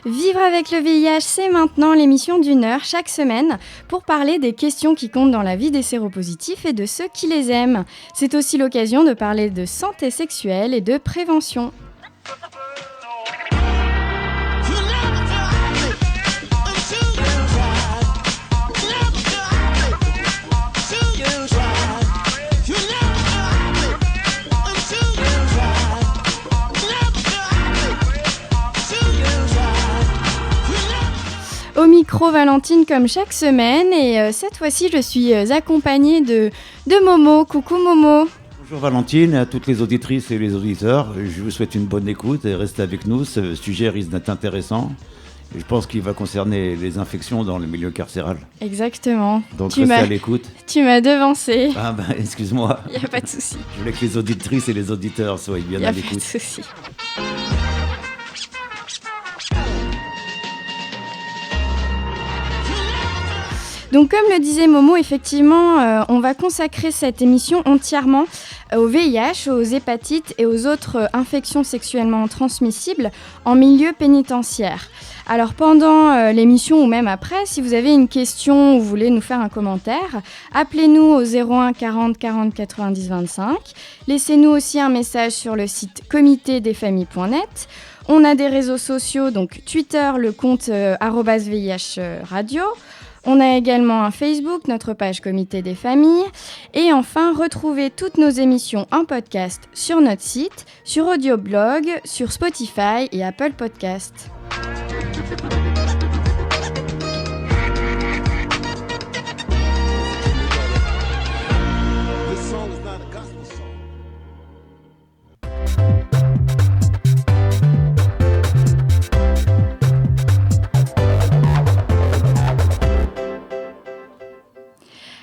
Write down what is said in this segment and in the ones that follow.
Vivre avec le VIH, c'est maintenant l'émission d'1 heure chaque semaine pour parler des questions qui comptent dans la vie des séropositifs et de ceux qui les aiment. C'est aussi l'occasion de parler de santé sexuelle et de prévention. Au micro, Valentine, comme chaque semaine, et cette fois-ci, je suis accompagnée de Momo. Coucou Momo. Bonjour Valentine, à toutes les auditrices et les auditeurs. Je vous souhaite une bonne écoute et restez avec nous. Ce sujet risque d'être intéressant. Et je pense qu'il va concerner les infections dans le milieu carcéral. Exactement. Donc restez à l'écoute. Tu m'as devancé. Ah ben, excuse-moi. Il n'y a pas de souci. Je voulais que les auditrices et les auditeurs soient bien à l'écoute. Il n'y a pas de souci. Donc comme le disait Momo, effectivement, on va consacrer cette émission entièrement au VIH, aux hépatites et aux autres infections sexuellement transmissibles en milieu pénitentiaire. Alors pendant l'émission ou même après, si vous avez une question ou vous voulez nous faire un commentaire, appelez-nous au 01 40 40 90 25. Laissez-nous aussi un message sur le site comitédesfamilles.net. On a des réseaux sociaux, donc Twitter, le compte @VIH Radio. On a également un Facebook, notre page Comité des familles. Et enfin, retrouvez toutes nos émissions en podcast sur notre site, sur Audioblog, sur Spotify et Apple Podcasts.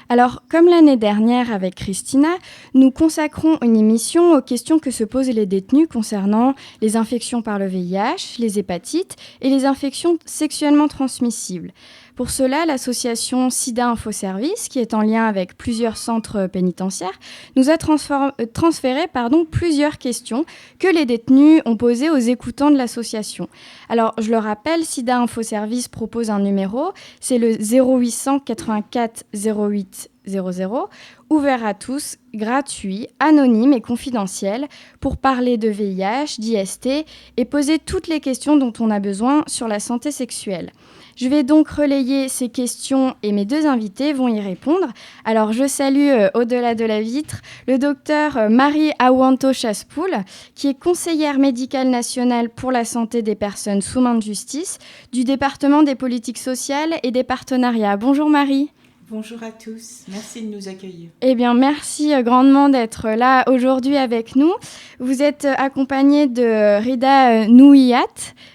Alors, comme l'année dernière avec Christina, nous consacrons une émission aux questions que se posent les détenus concernant les infections par le VIH, les hépatites et les infections sexuellement transmissibles. Pour cela, l'association SIDA Info Service, qui est en lien avec plusieurs centres pénitentiaires, nous a transféré plusieurs questions que les détenus ont posées aux écoutants de l'association. Alors, je le rappelle, SIDA Info Service propose un numéro, c'est le 0800 84 08 00, ouvert à tous, gratuit, anonyme et confidentiel, pour parler de VIH, d'IST et poser toutes les questions dont on a besoin sur la santé sexuelle. Je vais donc relayer ces questions et mes deux invités vont y répondre. Alors je salue au-delà de la vitre le docteur Marie Awanto Chaspoul, qui est conseillère médicale nationale pour la santé des personnes sous main de justice du département des politiques sociales et des partenariats. Bonjour Marie. Bonjour à tous, merci de nous accueillir. Eh bien, merci grandement d'être là aujourd'hui avec nous. Vous êtes accompagnée de Rida Nouiyat.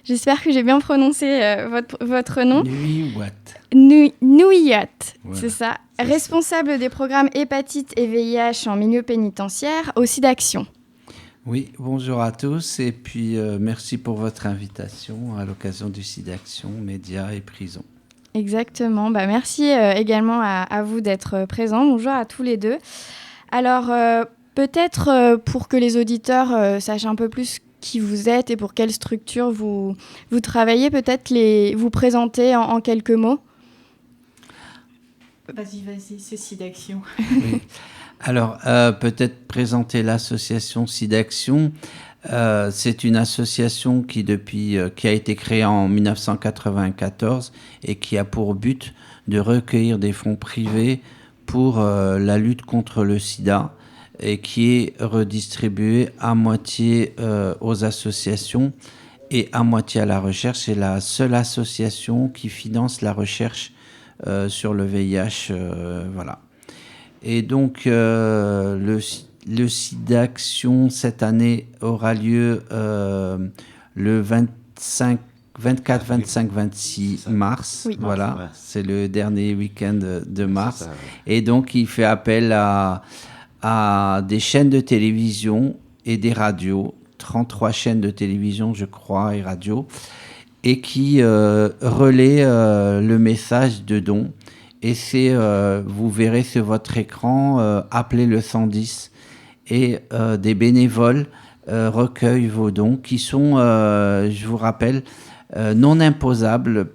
J'espère que j'ai bien prononcé votre nom. Nouiyat, voilà, c'est ça. Responsable des programmes hépatite et VIH en milieu pénitentiaire au SIDAction. Oui, bonjour à tous et puis merci pour votre invitation à l'occasion du SIDAction, médias et prison. Exactement. Merci également à vous d'être présents. Bonjour à tous les deux. Alors, peut-être pour que les auditeurs sachent un peu plus qui vous êtes et pour quelle structure vous travaillez, peut-être vous présenter en quelques mots. Vas-y, c'est SIDAction. Oui. Alors, peut-être présenter l'association SIDAction. C'est une association qui a été créée en 1994 et qui a pour but de recueillir des fonds privés pour la lutte contre le sida et qui est redistribué à moitié aux associations et à moitié à la recherche. C'est la seule association qui finance la recherche sur le VIH. Voilà. Et donc, le SIDAction, cette année, aura lieu le 24, 25, 26 mars. Oui. Voilà, ouais. C'est le dernier week-end de mars. Ça, ouais. Et donc, il fait appel à des chaînes de télévision et des radios, 33 chaînes de télévision, je crois, et radios, et qui relaient le message de don. Et vous verrez sur votre écran, appelez le 110. et des bénévoles recueillent vos dons qui sont, je vous rappelle, non imposables.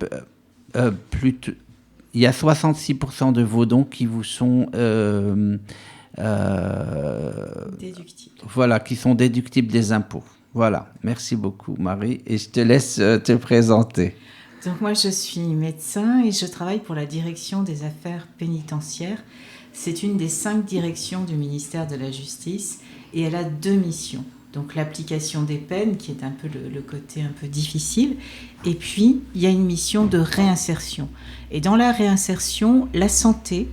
Il y a 66% de vos dons qui vous sont Déductible. voilà, qui sont déductibles des impôts. Voilà, merci beaucoup Marie, et je te laisse te présenter. Donc moi, je suis médecin et je travaille pour la direction des affaires pénitentiaires. C'est une des 5 directions du ministère de la Justice et elle a 2 missions. Donc l'application des peines, qui est un peu le côté un peu difficile, et puis il y a une mission de réinsertion. Et dans la réinsertion, la santé,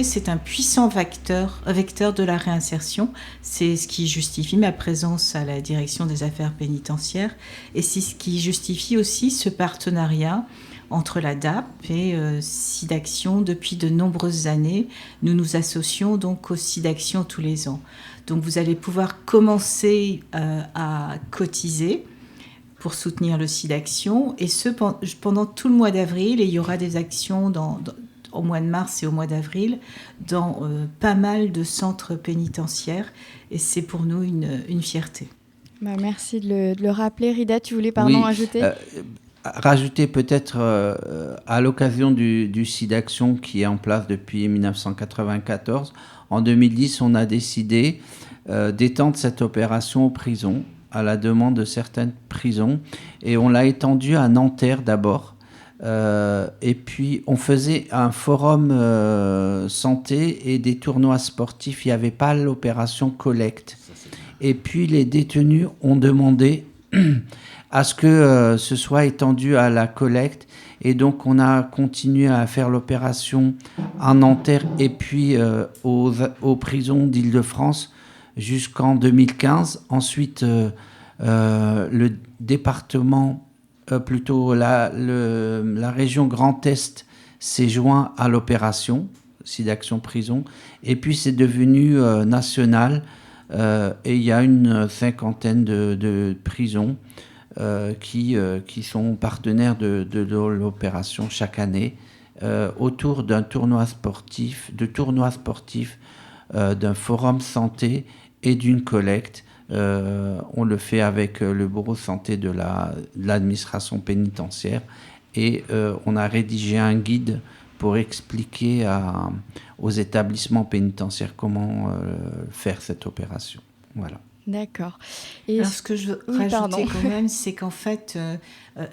c'est un puissant vecteur de la réinsertion. C'est ce qui justifie ma présence à la direction des affaires pénitentiaires, et c'est ce qui justifie aussi ce partenariat entre la DAP et SIDAction. Depuis de nombreuses années, nous nous associons donc au SIDAction tous les ans. Donc vous allez pouvoir commencer à cotiser pour soutenir le SIDAction, et ce pendant tout le mois d'avril, et il y aura des actions au mois de mars et au mois d'avril dans pas mal de centres pénitentiaires, et c'est pour nous une fierté. Bah, merci de le rappeler. Rida, tu voulais ajouter rajouter peut-être à l'occasion du SIDAction qui est en place depuis 1994. En 2010, on a décidé d'étendre cette opération aux prisons, à la demande de certaines prisons, et on l'a étendue à Nanterre d'abord. Et puis on faisait un forum santé et des tournois sportifs. Il n'y avait pas l'opération collecte. Et puis les détenus ont demandé à ce que ce soit étendu à la collecte. Et donc, on a continué à faire l'opération à Nanterre et puis aux prisons d'Île-de-France jusqu'en 2015. Ensuite, le département, plutôt la région Grand Est s'est joint à l'opération SIDAction Prison. Et puis, c'est devenu national. Et il y a une 50aine de prisons qui sont partenaires de l'opération chaque année autour d'un tournoi sportif, d'un forum santé et d'une collecte. On le fait avec le bureau santé de l'administration pénitentiaire, et on a rédigé un guide pour expliquer aux établissements pénitentiaires comment faire cette opération. Voilà. D'accord. Alors, ce que je veux rajouter quand même, c'est qu'en fait,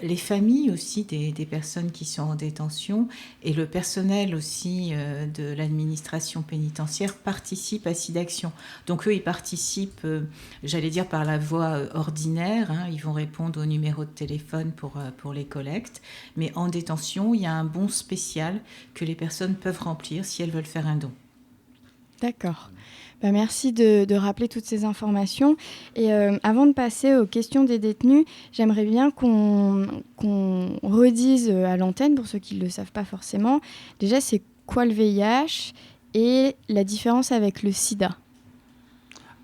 les familles aussi des personnes qui sont en détention et le personnel aussi de l'administration pénitentiaire participent à SIDAction. Donc eux, ils participent, j'allais dire, par la voie ordinaire. Ils vont répondre au numéro de téléphone pour les collectes. Mais en détention, il y a un bon spécial que les personnes peuvent remplir si elles veulent faire un don. D'accord. Bah, merci de rappeler toutes ces informations. Et avant de passer aux questions des détenus, j'aimerais bien qu'on redise à l'antenne, pour ceux qui ne le savent pas forcément, déjà c'est quoi le VIH et la différence avec le sida.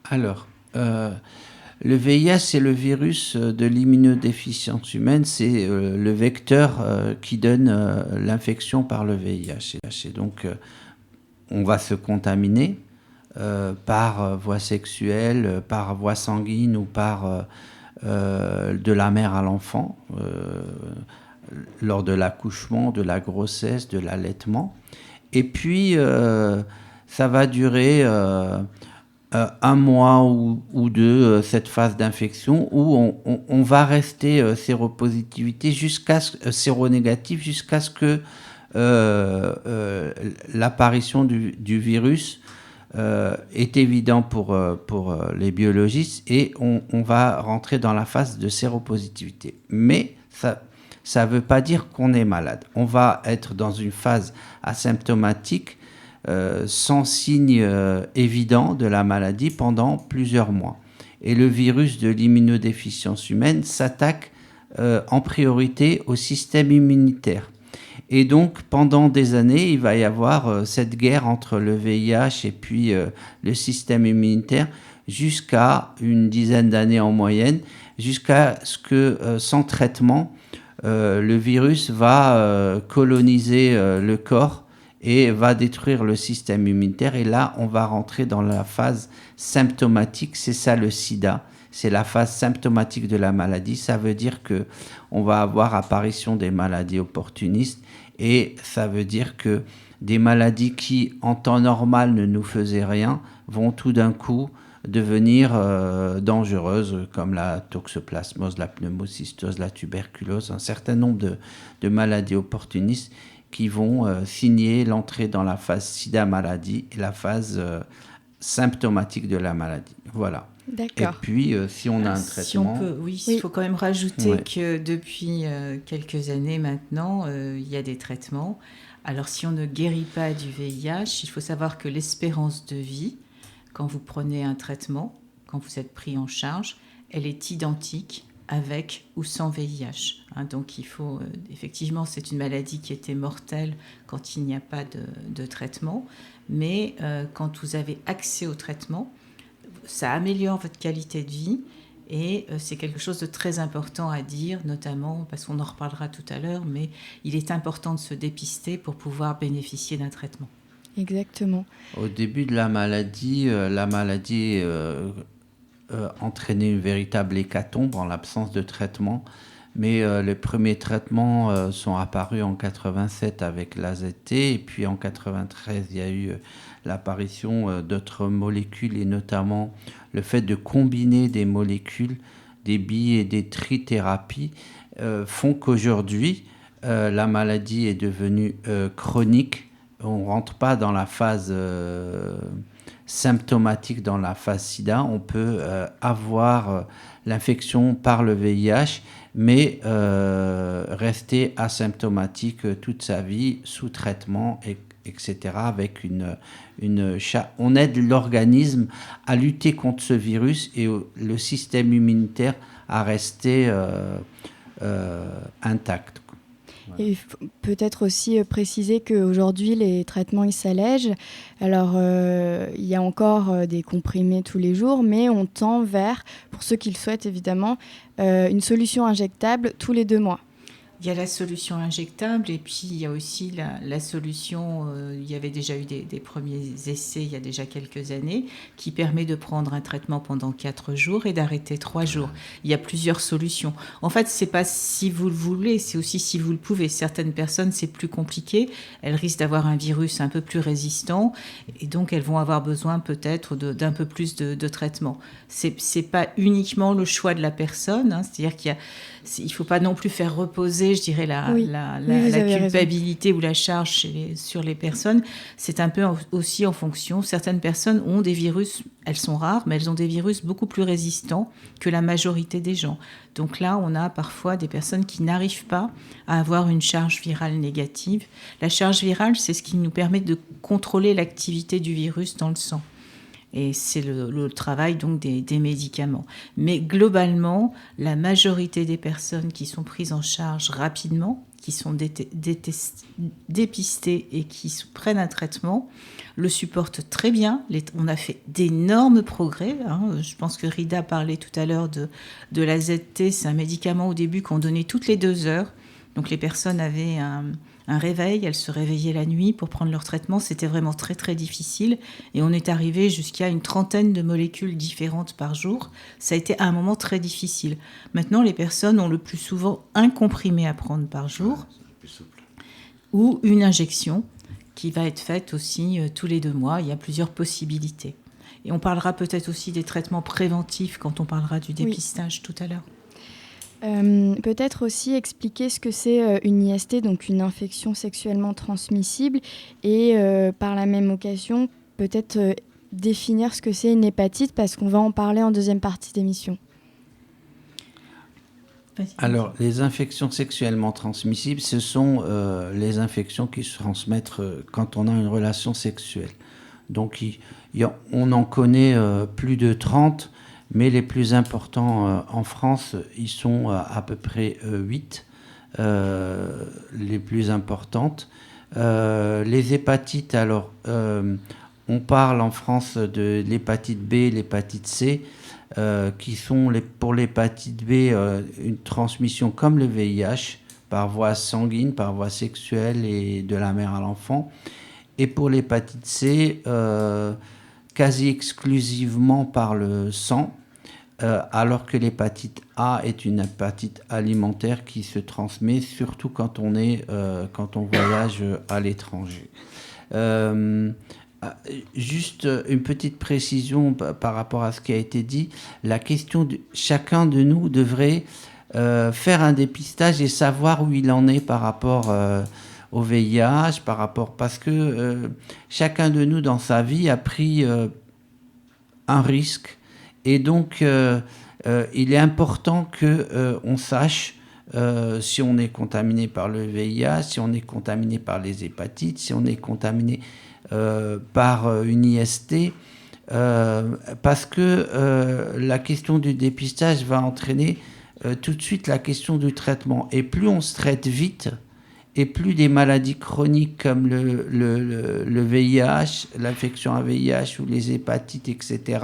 Alors, le VIH, c'est le virus de l'immunodéficience humaine, c'est le vecteur qui donne l'infection par le VIH. Et donc, on va se contaminer par voie sexuelle, par voie sanguine ou par de la mère à l'enfant, lors de l'accouchement, de la grossesse, de l'allaitement. Et puis, ça va durer un mois ou deux, cette phase d'infection, où on va rester séronégatif jusqu'à ce que l'apparition du virus est évident pour les biologistes, et on va rentrer dans la phase de séropositivité. Mais ça ne veut pas dire qu'on est malade. On va être dans une phase asymptomatique, sans signe évident de la maladie pendant plusieurs mois. Et le virus de l'immunodéficience humaine s'attaque en priorité au système immunitaire. Et donc, pendant des années, il va y avoir cette guerre entre le VIH et puis le système immunitaire, jusqu'à une dizaine d'années en moyenne, jusqu'à ce que, sans traitement, le virus va coloniser le corps et va détruire le système immunitaire. Et là, on va rentrer dans la phase symptomatique. C'est ça le sida. C'est la phase symptomatique de la maladie. Ça veut dire qu'on va avoir apparition des maladies opportunistes et ça veut dire que des maladies qui, en temps normal, ne nous faisaient rien, vont tout d'un coup devenir dangereuses, comme la toxoplasmose, la pneumocystose, la tuberculose, un certain nombre de maladies opportunistes qui vont signer l'entrée dans la phase sida-maladie et la phase symptomatique de la maladie. Voilà. D'accord. Et puis, si on a un traitement... Il faut quand même rajouter que depuis quelques années maintenant, il y a des traitements. Alors, si on ne guérit pas du VIH, il faut savoir que l'espérance de vie, quand vous prenez un traitement, quand vous êtes pris en charge, elle est identique avec ou sans VIH. Donc, il faut... effectivement, c'est une maladie qui était mortelle quand il n'y a pas de traitement. Mais quand vous avez accès au traitement, ça améliore votre qualité de vie et c'est quelque chose de très important à dire, notamment parce qu'on en reparlera tout à l'heure, mais il est important de se dépister pour pouvoir bénéficier d'un traitement. Exactement. Au début de la maladie entraînait une véritable hécatombe en l'absence de traitement, mais les premiers traitements sont apparus en 87 avec l'AZT et puis en 93 il y a eu l'apparition d'autres molécules et notamment le fait de combiner des molécules, des bi- et des trithérapies font qu'aujourd'hui la maladie est devenue chronique. On ne rentre pas dans la phase symptomatique, dans la phase sida. On peut avoir l'infection par le VIH, mais rester asymptomatique toute sa vie, sous traitement, etc. Avec on aide l'organisme à lutter contre ce virus et le système immunitaire à rester intact. Et il faut peut-être aussi préciser qu'aujourd'hui, les traitements, ils s'allègent. Alors, il y a encore des comprimés tous les jours, mais on tend vers, pour ceux qui le souhaitent évidemment, une solution injectable tous les 2 mois. Il y a la solution injectable et puis il y a aussi la solution, il y avait déjà eu des premiers essais il y a déjà quelques années, qui permet de prendre un traitement pendant 4 jours et d'arrêter 3 jours. Il y a plusieurs solutions. En fait, c'est pas si vous le voulez, c'est aussi si vous le pouvez. Certaines personnes, c'est plus compliqué. Elles risquent d'avoir un virus un peu plus résistant et donc elles vont avoir besoin peut-être d'un peu plus de traitement. C'est pas uniquement le choix de la personne, c'est-à-dire il ne faut pas non plus faire reposer, je dirais, la culpabilité ou la charge sur les personnes. C'est un peu aussi en fonction. Certaines personnes ont des virus, elles sont rares, mais elles ont des virus beaucoup plus résistants que la majorité des gens. Donc là, on a parfois des personnes qui n'arrivent pas à avoir une charge virale négative. La charge virale, c'est ce qui nous permet de contrôler l'activité du virus dans le sang. Et c'est le travail donc des médicaments. Mais globalement, la majorité des personnes qui sont prises en charge rapidement, qui sont dépistées et qui prennent un traitement, le supportent très bien. On a fait d'énormes progrès. Je pense que Rida parlait tout à l'heure de l'AZT. C'est un médicament au début qu'on donnait toutes les 2 heures. Donc les personnes avaient un réveil, elles se réveillaient la nuit pour prendre leur traitement. C'était vraiment très très difficile et on est arrivé jusqu'à une 30aine de molécules différentes par jour. Ça a été à un moment très difficile. Maintenant, les personnes ont le plus souvent un comprimé à prendre par jour ou une injection qui va être faite aussi tous les 2 mois. Il y a plusieurs possibilités. Et on parlera peut-être aussi des traitements préventifs quand on parlera du dépistage tout à l'heure. Peut-être aussi expliquer ce que c'est une IST, donc une infection sexuellement transmissible, et par la même occasion, peut-être définir ce que c'est une hépatite, parce qu'on va en parler en deuxième partie d'émission. Alors, les infections sexuellement transmissibles, ce sont les infections qui se transmettent quand on a une relation sexuelle. Donc, on en connaît plus de 30, mais les plus importants en France, ils sont à peu près 8, les plus importantes. Les hépatites, alors, on parle en France de l'hépatite B, l'hépatite C, qui sont pour l'hépatite B une transmission comme le VIH, par voie sanguine, par voie sexuelle et de la mère à l'enfant. et pour l'hépatite C, quasi exclusivement par le sang, alors que l'hépatite A est une hépatite alimentaire qui se transmet surtout quand on voyage à l'étranger. Juste une petite précision par rapport à ce qui a été dit. La question chacun de nous devrait faire un dépistage et savoir où il en est par rapport au VIH, parce que chacun de nous dans sa vie a pris un risque, et donc il est important que on sache si on est contaminé par le VIH, si on est contaminé par les hépatites, si on est contaminé par une IST, parce que la question du dépistage va entraîner tout de suite la question du traitement. Et plus on se traite vite, et plus des maladies chroniques comme le VIH, l'infection à VIH ou les hépatites, etc.,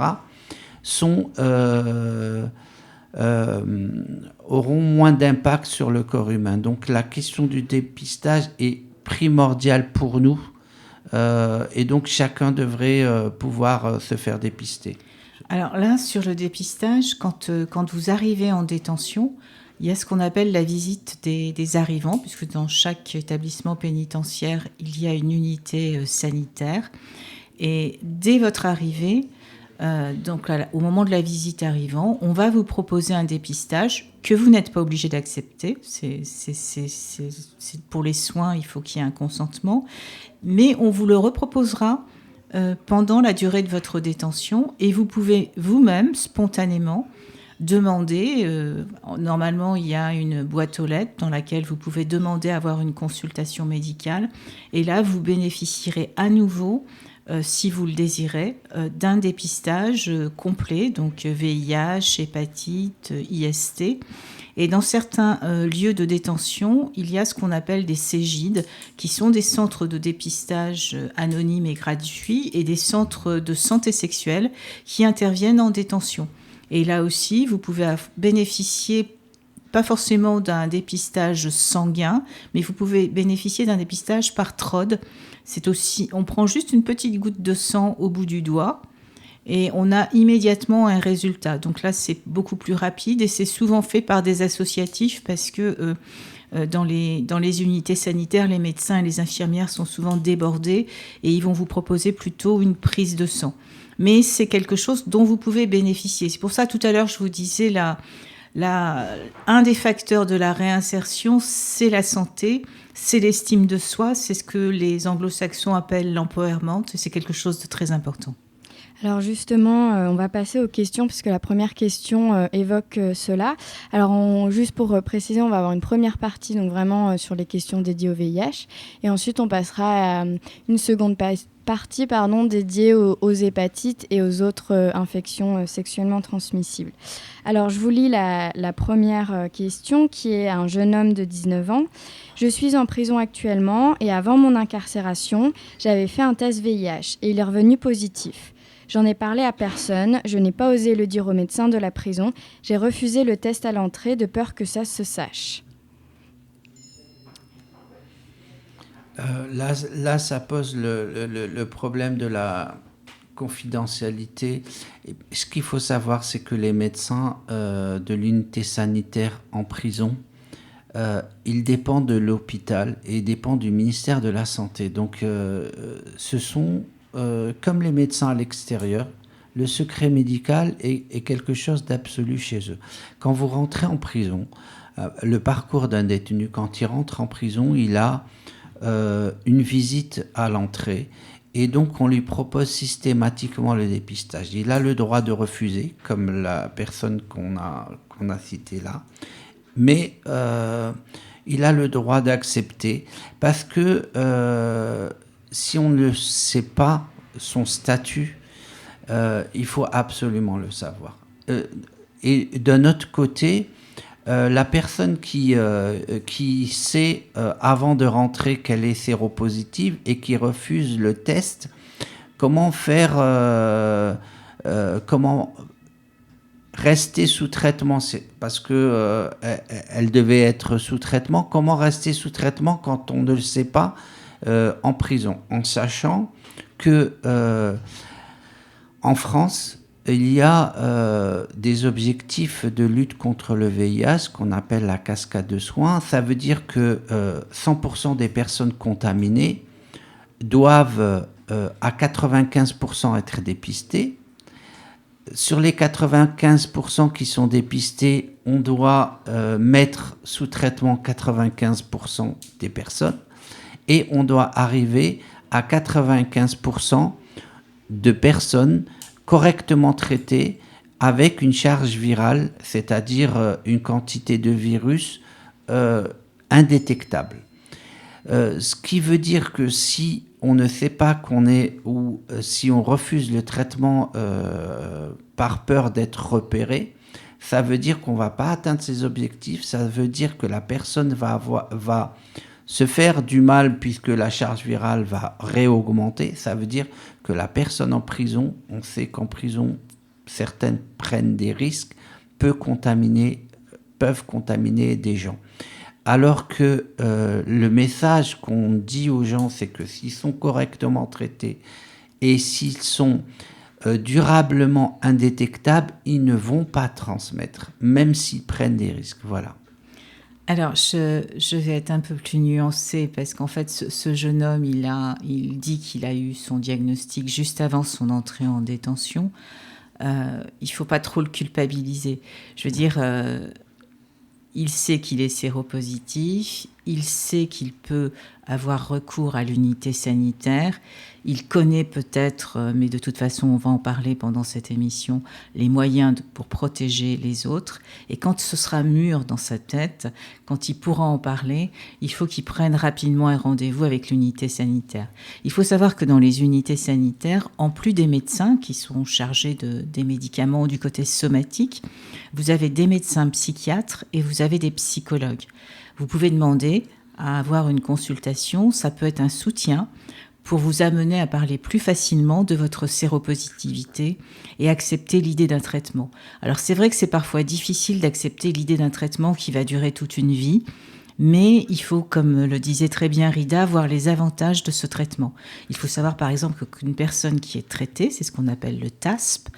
auront moins d'impact sur le corps humain. Donc la question du dépistage est primordiale pour nous, et donc chacun devrait pouvoir se faire dépister. Alors là, sur le dépistage, quand vous arrivez en détention, il y a ce qu'on appelle la visite des arrivants, puisque dans chaque établissement pénitentiaire, il y a une unité sanitaire. Et dès votre arrivée, au moment de la visite arrivant, on va vous proposer un dépistage que vous n'êtes pas obligé d'accepter. C'est pour les soins, il faut qu'il y ait un consentement. Mais on vous le reproposera pendant la durée de votre détention, et vous pouvez vous-même, spontanément, demander, normalement il y a une boîte aux lettres dans laquelle vous pouvez demander à avoir une consultation médicale, et là vous bénéficierez à nouveau, si vous le désirez, d'un dépistage complet, donc VIH, hépatite, IST. Et dans certains lieux de détention, il y a ce qu'on appelle des CEGID, qui sont des centres de dépistage anonymes et gratuits, et des centres de santé sexuelle qui interviennent en détention. Et là aussi, vous pouvez bénéficier, pas forcément d'un dépistage sanguin, mais vous pouvez bénéficier d'un dépistage par TROD. C'est aussi, on prend juste une petite goutte de sang au bout du doigt et on a immédiatement un résultat. Donc là, c'est beaucoup plus rapide, et c'est souvent fait par des associatifs, parce que dans les unités sanitaires, les médecins et les infirmières sont souvent débordés, et ils vont vous proposer plutôt une prise de sang. Mais c'est quelque chose dont vous pouvez bénéficier. C'est pour ça, tout à l'heure, je vous disais, un des facteurs de la réinsertion, c'est la santé, c'est l'estime de soi, c'est ce que les anglo-saxons appellent l'empowerment, et c'est quelque chose de très important. Alors justement, on va passer aux questions, puisque la première question évoque cela. Alors juste pour préciser, on va avoir une première partie, donc vraiment sur les questions dédiées au VIH, et ensuite on passera à une seconde partie dédiée aux hépatites et aux autres infections sexuellement transmissibles. Alors je vous lis la première question, qui est un jeune homme de 19 ans. Je suis en prison actuellement, et avant mon incarcération, j'avais fait un test VIH et il est revenu positif. J'en ai parlé à personne, je n'ai pas osé le dire au médecin de la prison. J'ai refusé le test à l'entrée de peur que ça se sache. Là, ça pose le problème de la confidentialité. Et ce qu'il faut savoir, c'est que les médecins de l'unité sanitaire en prison, ils dépendent de l'hôpital et dépendent du ministère de la Santé. Donc, ce sont... comme les médecins à l'extérieur, le secret médical est quelque chose d'absolu chez eux. Quand vous rentrez en prison, le parcours d'un détenu, quand il rentre en prison, il a une visite à l'entrée, et donc on lui propose systématiquement le dépistage. Il a le droit de refuser, comme la personne qu'on a citée là, mais il a le droit d'accepter, parce que si on ne sait pas son statut, il faut absolument le savoir. Et d'un autre côté, la personne qui sait avant de rentrer qu'elle est séropositive et qui refuse le test, comment faire, comment rester sous traitement, parce que elle devait être sous traitement. Comment rester sous traitement quand on ne le sait pas? en prison, en sachant que en France, il y a des objectifs de lutte contre le VIH qu'on appelle la cascade de soins. Ça veut dire que 100% des personnes contaminées doivent à 95% être dépistées. Sur les 95% qui sont dépistés, on doit mettre sous traitement 95% des personnes et on doit arriver à 95% de personnes correctement traitées avec une charge virale, c'est-à-dire une quantité de virus indétectable. Ce qui veut dire que si on ne sait pas qu'on est ou si on refuse le traitement par peur d'être repéré, ça veut dire qu'on ne va pas atteindre ses objectifs, ça veut dire que la personne va se faire du mal puisque la charge virale va réaugmenter. Ça veut dire que la personne en prison, on sait qu'en prison, certaines prennent des risques, peuvent contaminer des gens. Alors que le message qu'on dit aux gens, c'est que s'ils sont correctement traités et s'ils sont durablement indétectables, ils ne vont pas transmettre, même s'ils prennent des risques. Voilà. Alors, je vais être un peu plus nuancée parce qu'en fait, ce jeune homme, il dit qu'il a eu son diagnostic juste avant son entrée en détention. Il ne faut pas trop le culpabiliser. Je veux dire, il sait qu'il est séropositif, il sait qu'il peut avoir recours à l'unité sanitaire, il connaît peut-être, mais de toute façon on va en parler pendant cette émission, les moyens pour protéger les autres. Et quand ce sera mûr dans sa tête, quand il pourra en parler, il faut qu'il prenne rapidement un rendez-vous avec l'unité sanitaire. Il faut savoir que dans les unités sanitaires, en plus des médecins qui sont chargés des médicaments du côté somatique, vous avez des médecins psychiatres et vous avez des psychologues. Vous pouvez demander à avoir une consultation, ça peut être un soutien pour vous amener à parler plus facilement de votre séropositivité et accepter l'idée d'un traitement. Alors c'est vrai que c'est parfois difficile d'accepter l'idée d'un traitement qui va durer toute une vie, mais il faut, comme le disait très bien Rida, voir les avantages de ce traitement. Il faut savoir par exemple qu'une personne qui est traitée, c'est ce qu'on appelle le TASP,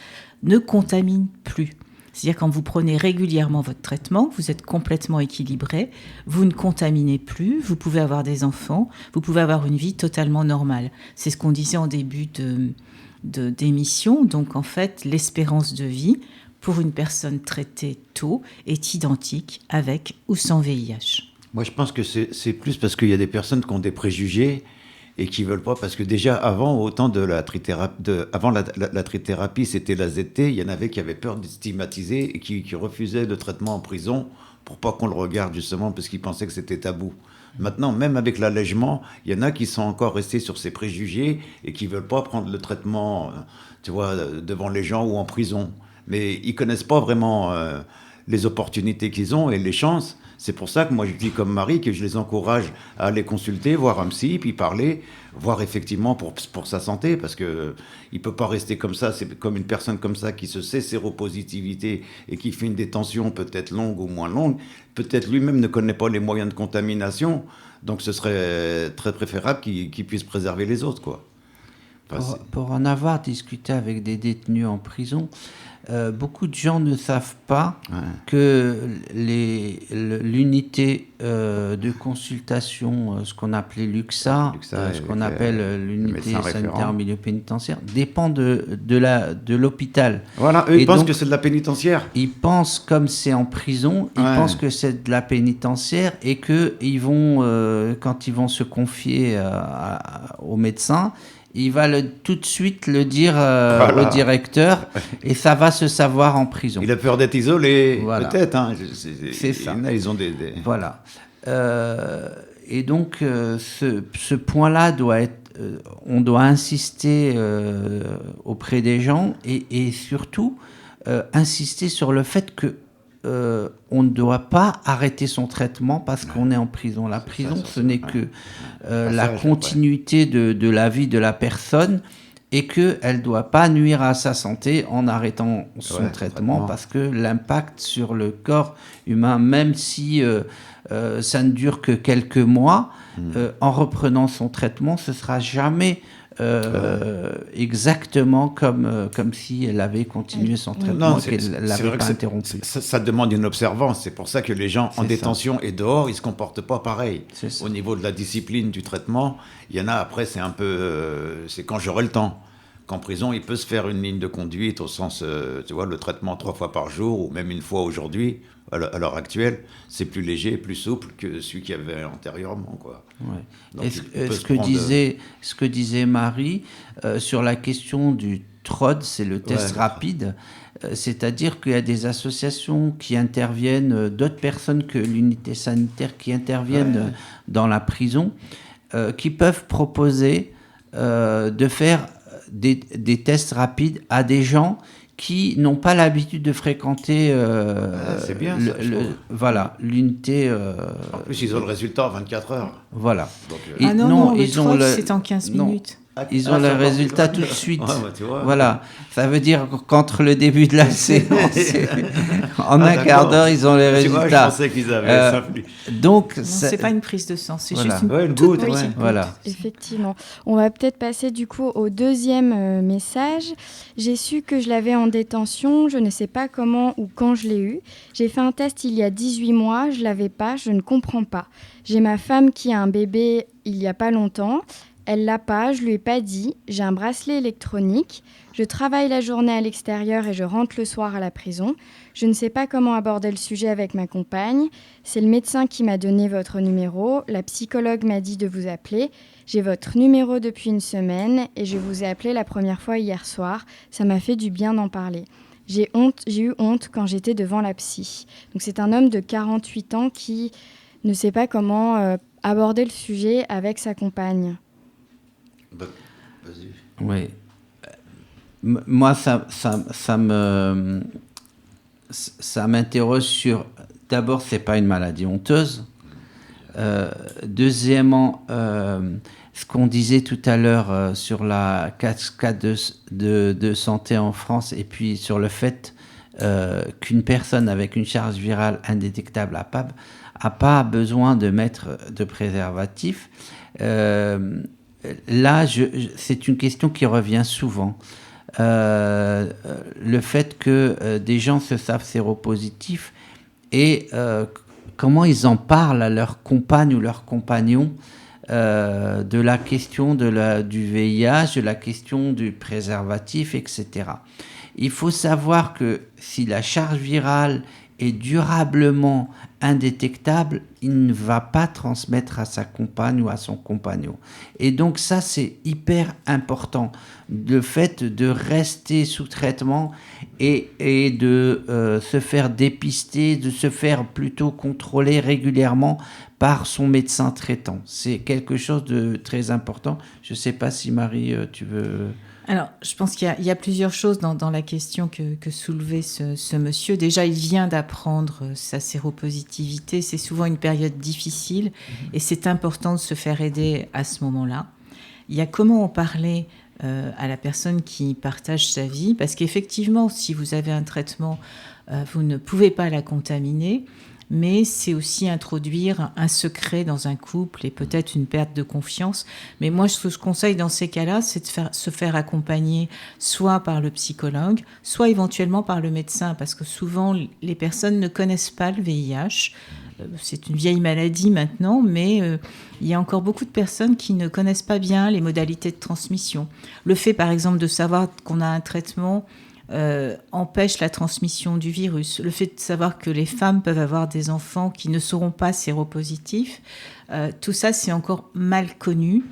ne contamine plus. C'est-à-dire quand vous prenez régulièrement votre traitement, vous êtes complètement équilibré, vous ne contaminez plus, vous pouvez avoir des enfants, vous pouvez avoir une vie totalement normale. C'est ce qu'on disait en début d'émission. Donc en fait, l'espérance de vie pour une personne traitée tôt est identique avec ou sans VIH. Moi, je pense que c'est plus parce qu'il y a des personnes qui ont des préjugés et qui veulent pas, parce que déjà avant, autant de la trithérapie, avant la trithérapie, c'était la ZT, il y en avait qui avaient peur de stigmatiser et qui refusaient le traitement en prison pour pas qu'on le regarde justement parce qu'ils pensaient que c'était tabou. Maintenant, même avec l'allègement, il y en a qui sont encore restés sur ces préjugés et qui veulent pas prendre le traitement, tu vois, devant les gens ou en prison. Mais ils connaissent pas vraiment les opportunités qu'ils ont et les chances. C'est pour ça que moi je dis comme Marie que je les encourage à aller consulter, voir un psy, puis parler, voir effectivement pour sa santé, parce que il peut pas rester comme ça. C'est comme une personne comme ça qui se sait séropositivité et qui fait une détention peut-être longue ou moins longue, peut-être lui-même ne connaît pas les moyens de contamination, donc ce serait très préférable qu'il puisse préserver les autres, quoi. Enfin, pour en avoir discuté avec des détenus en prison, beaucoup de gens ne savent pas que l'unité de consultation, ce qu'on appelait l'UXA, ce qu'on appelle l'unité sanitaire en milieu pénitentiaire, dépend de l'hôpital. Voilà, eux, ils pensent que c'est de la pénitentiaire. Ils pensent comme c'est en prison, ils pensent que c'est de la pénitentiaire et que ils vont, quand ils vont se confier au médecin, il va tout de suite le dire au directeur et ça va se savoir en prison. Il a peur d'être isolé, peut-être. Hein. C'est ça. Ils ont des... Voilà. Et donc, ce point-là doit être... on doit insister auprès des gens et surtout insister sur le fait que on ne doit pas arrêter son traitement parce qu'on est en prison. La prison, ce n'est que la continuité de la vie de la personne et qu'elle ne doit pas nuire à sa santé en arrêtant son traitement, parce que l'impact sur le corps humain, même si ça ne dure que quelques mois, en reprenant son traitement, ce ne sera jamais exactement comme si elle avait continué son traitement, qu'elle ne l'avait pas interrompu. Ça demande une observance. C'est pour ça que les gens en détention et dehors, ils ne se comportent pas pareil. Au niveau de la discipline du traitement, il y en a après, c'est un peu... c'est quand j'aurai le temps. Qu'en prison, il peut se faire une ligne de conduite au sens, tu vois, le traitement 3 fois par jour ou même une fois aujourd'hui, à l'heure actuelle, c'est plus léger et plus souple que celui qu'il y avait antérieurement, quoi. Ouais. Donc, Ce que disait Marie sur la question du TROD, c'est le test rapide, c'est-à-dire qu'il y a des associations qui interviennent, d'autres personnes que l'unité sanitaire qui interviennent dans la prison, qui peuvent proposer de faire des tests rapides à des gens qui n'ont pas l'habitude de fréquenter c'est bien, l'unité. En plus, ils ont le résultat en 24 heures. Voilà. Donc, ils ont c'est en 15 minutes. Ils ont le résultat tout de suite. Tu vois. Voilà. Ça veut dire qu'entre le début de la séance et en un quart d'heure, ils ont les résultats. Je pensais qu'ils avaient ça plus. Donc, c'est pas une prise de sang, c'est juste une goutte. Voilà. Effectivement. On va peut-être passer du coup au deuxième message. J'ai su que je l'avais en détention. Je ne sais pas comment ou quand je l'ai eu. J'ai fait un test il y a 18 mois. Je l'avais pas. Je ne comprends pas. J'ai ma femme qui a un bébé il y a pas longtemps. Elle l'a pas, je lui ai pas dit. J'ai un bracelet électronique. Je travaille la journée à l'extérieur et je rentre le soir à la prison. Je ne sais pas comment aborder le sujet avec ma compagne. C'est le médecin qui m'a donné votre numéro. La psychologue m'a dit de vous appeler. J'ai votre numéro depuis une semaine et je vous ai appelé la première fois hier soir. Ça m'a fait du bien d'en parler. J'ai eu honte quand j'étais devant la psy. Donc c'est un homme de 48 ans qui ne sait pas comment aborder le sujet avec sa compagne. Vas-y. Oui. Moi, ça m'interroge sur... D'abord, c'est pas une maladie honteuse. Deuxièmement, ce qu'on disait tout à l'heure sur la cascade de santé en France et puis sur le fait qu'une personne avec une charge virale indétectable a pas besoin de mettre de préservatif. Là, c'est une question qui revient souvent. Le fait que des gens se savent séropositifs et comment ils en parlent à leur compagne ou leur compagnon de la question du VIH, de la question du préservatif, etc. Il faut savoir que si la charge virale est durablement indétectable, il ne va pas transmettre à sa compagne ou à son compagnon. Et donc ça, c'est hyper important. Le fait de rester sous traitement et de se faire dépister, de se faire plutôt contrôler régulièrement par son médecin traitant. C'est quelque chose de très important. Je ne sais pas si Marie, tu veux... Alors, je pense qu'il y a plusieurs choses dans la question que soulevait ce monsieur. Déjà, il vient d'apprendre sa séropositivité. C'est souvent une période difficile et c'est important de se faire aider à ce moment-là. Il y a comment en parler à la personne qui partage sa vie, parce qu'effectivement, si vous avez un traitement, vous ne pouvez pas la contaminer, mais c'est aussi introduire un secret dans un couple et peut-être une perte de confiance. Mais moi, ce que je conseille dans ces cas-là, c'est de se faire accompagner soit par le psychologue, soit éventuellement par le médecin, parce que souvent, les personnes ne connaissent pas le VIH. C'est une vieille maladie maintenant, mais il y a encore beaucoup de personnes qui ne connaissent pas bien les modalités de transmission. Le fait, par exemple, de savoir qu'on a un traitement empêche la transmission du virus. Le fait de savoir que les femmes peuvent avoir des enfants qui ne seront pas séropositifs, tout ça, c'est encore mal connu.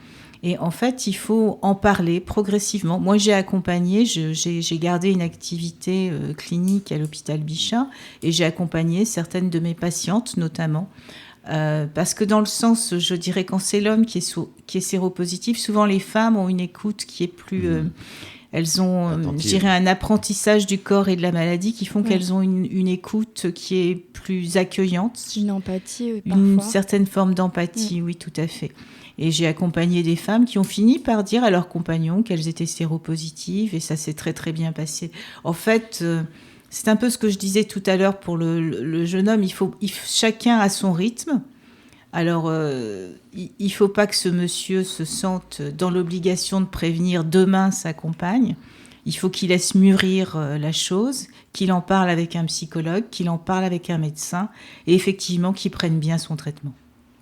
Et en fait, il faut en parler progressivement. Moi, j'ai accompagné, j'ai gardé une activité clinique à l'hôpital Bichat et j'ai accompagné certaines de mes patientes, notamment. Parce que dans le sens, je dirais, quand c'est l'homme qui est séropositif, souvent les femmes ont une écoute qui est plus Elles ont, Attentive. je dirais, un apprentissage du corps et de la maladie qui font qu'elles ont une écoute qui est plus accueillante. Une empathie, parfois. Une certaine forme d'empathie, oui, tout à fait. Et j'ai accompagné des femmes qui ont fini par dire à leurs compagnons qu'elles étaient séropositives, et ça s'est très très bien passé. En fait, c'est un peu ce que je disais tout à l'heure pour le jeune homme, chacun a son rythme. Alors, il ne faut pas que ce monsieur se sente dans l'obligation de prévenir demain sa compagne. Il faut qu'il laisse mûrir la chose, qu'il en parle avec un psychologue, qu'il en parle avec un médecin, et effectivement qu'il prenne bien son traitement.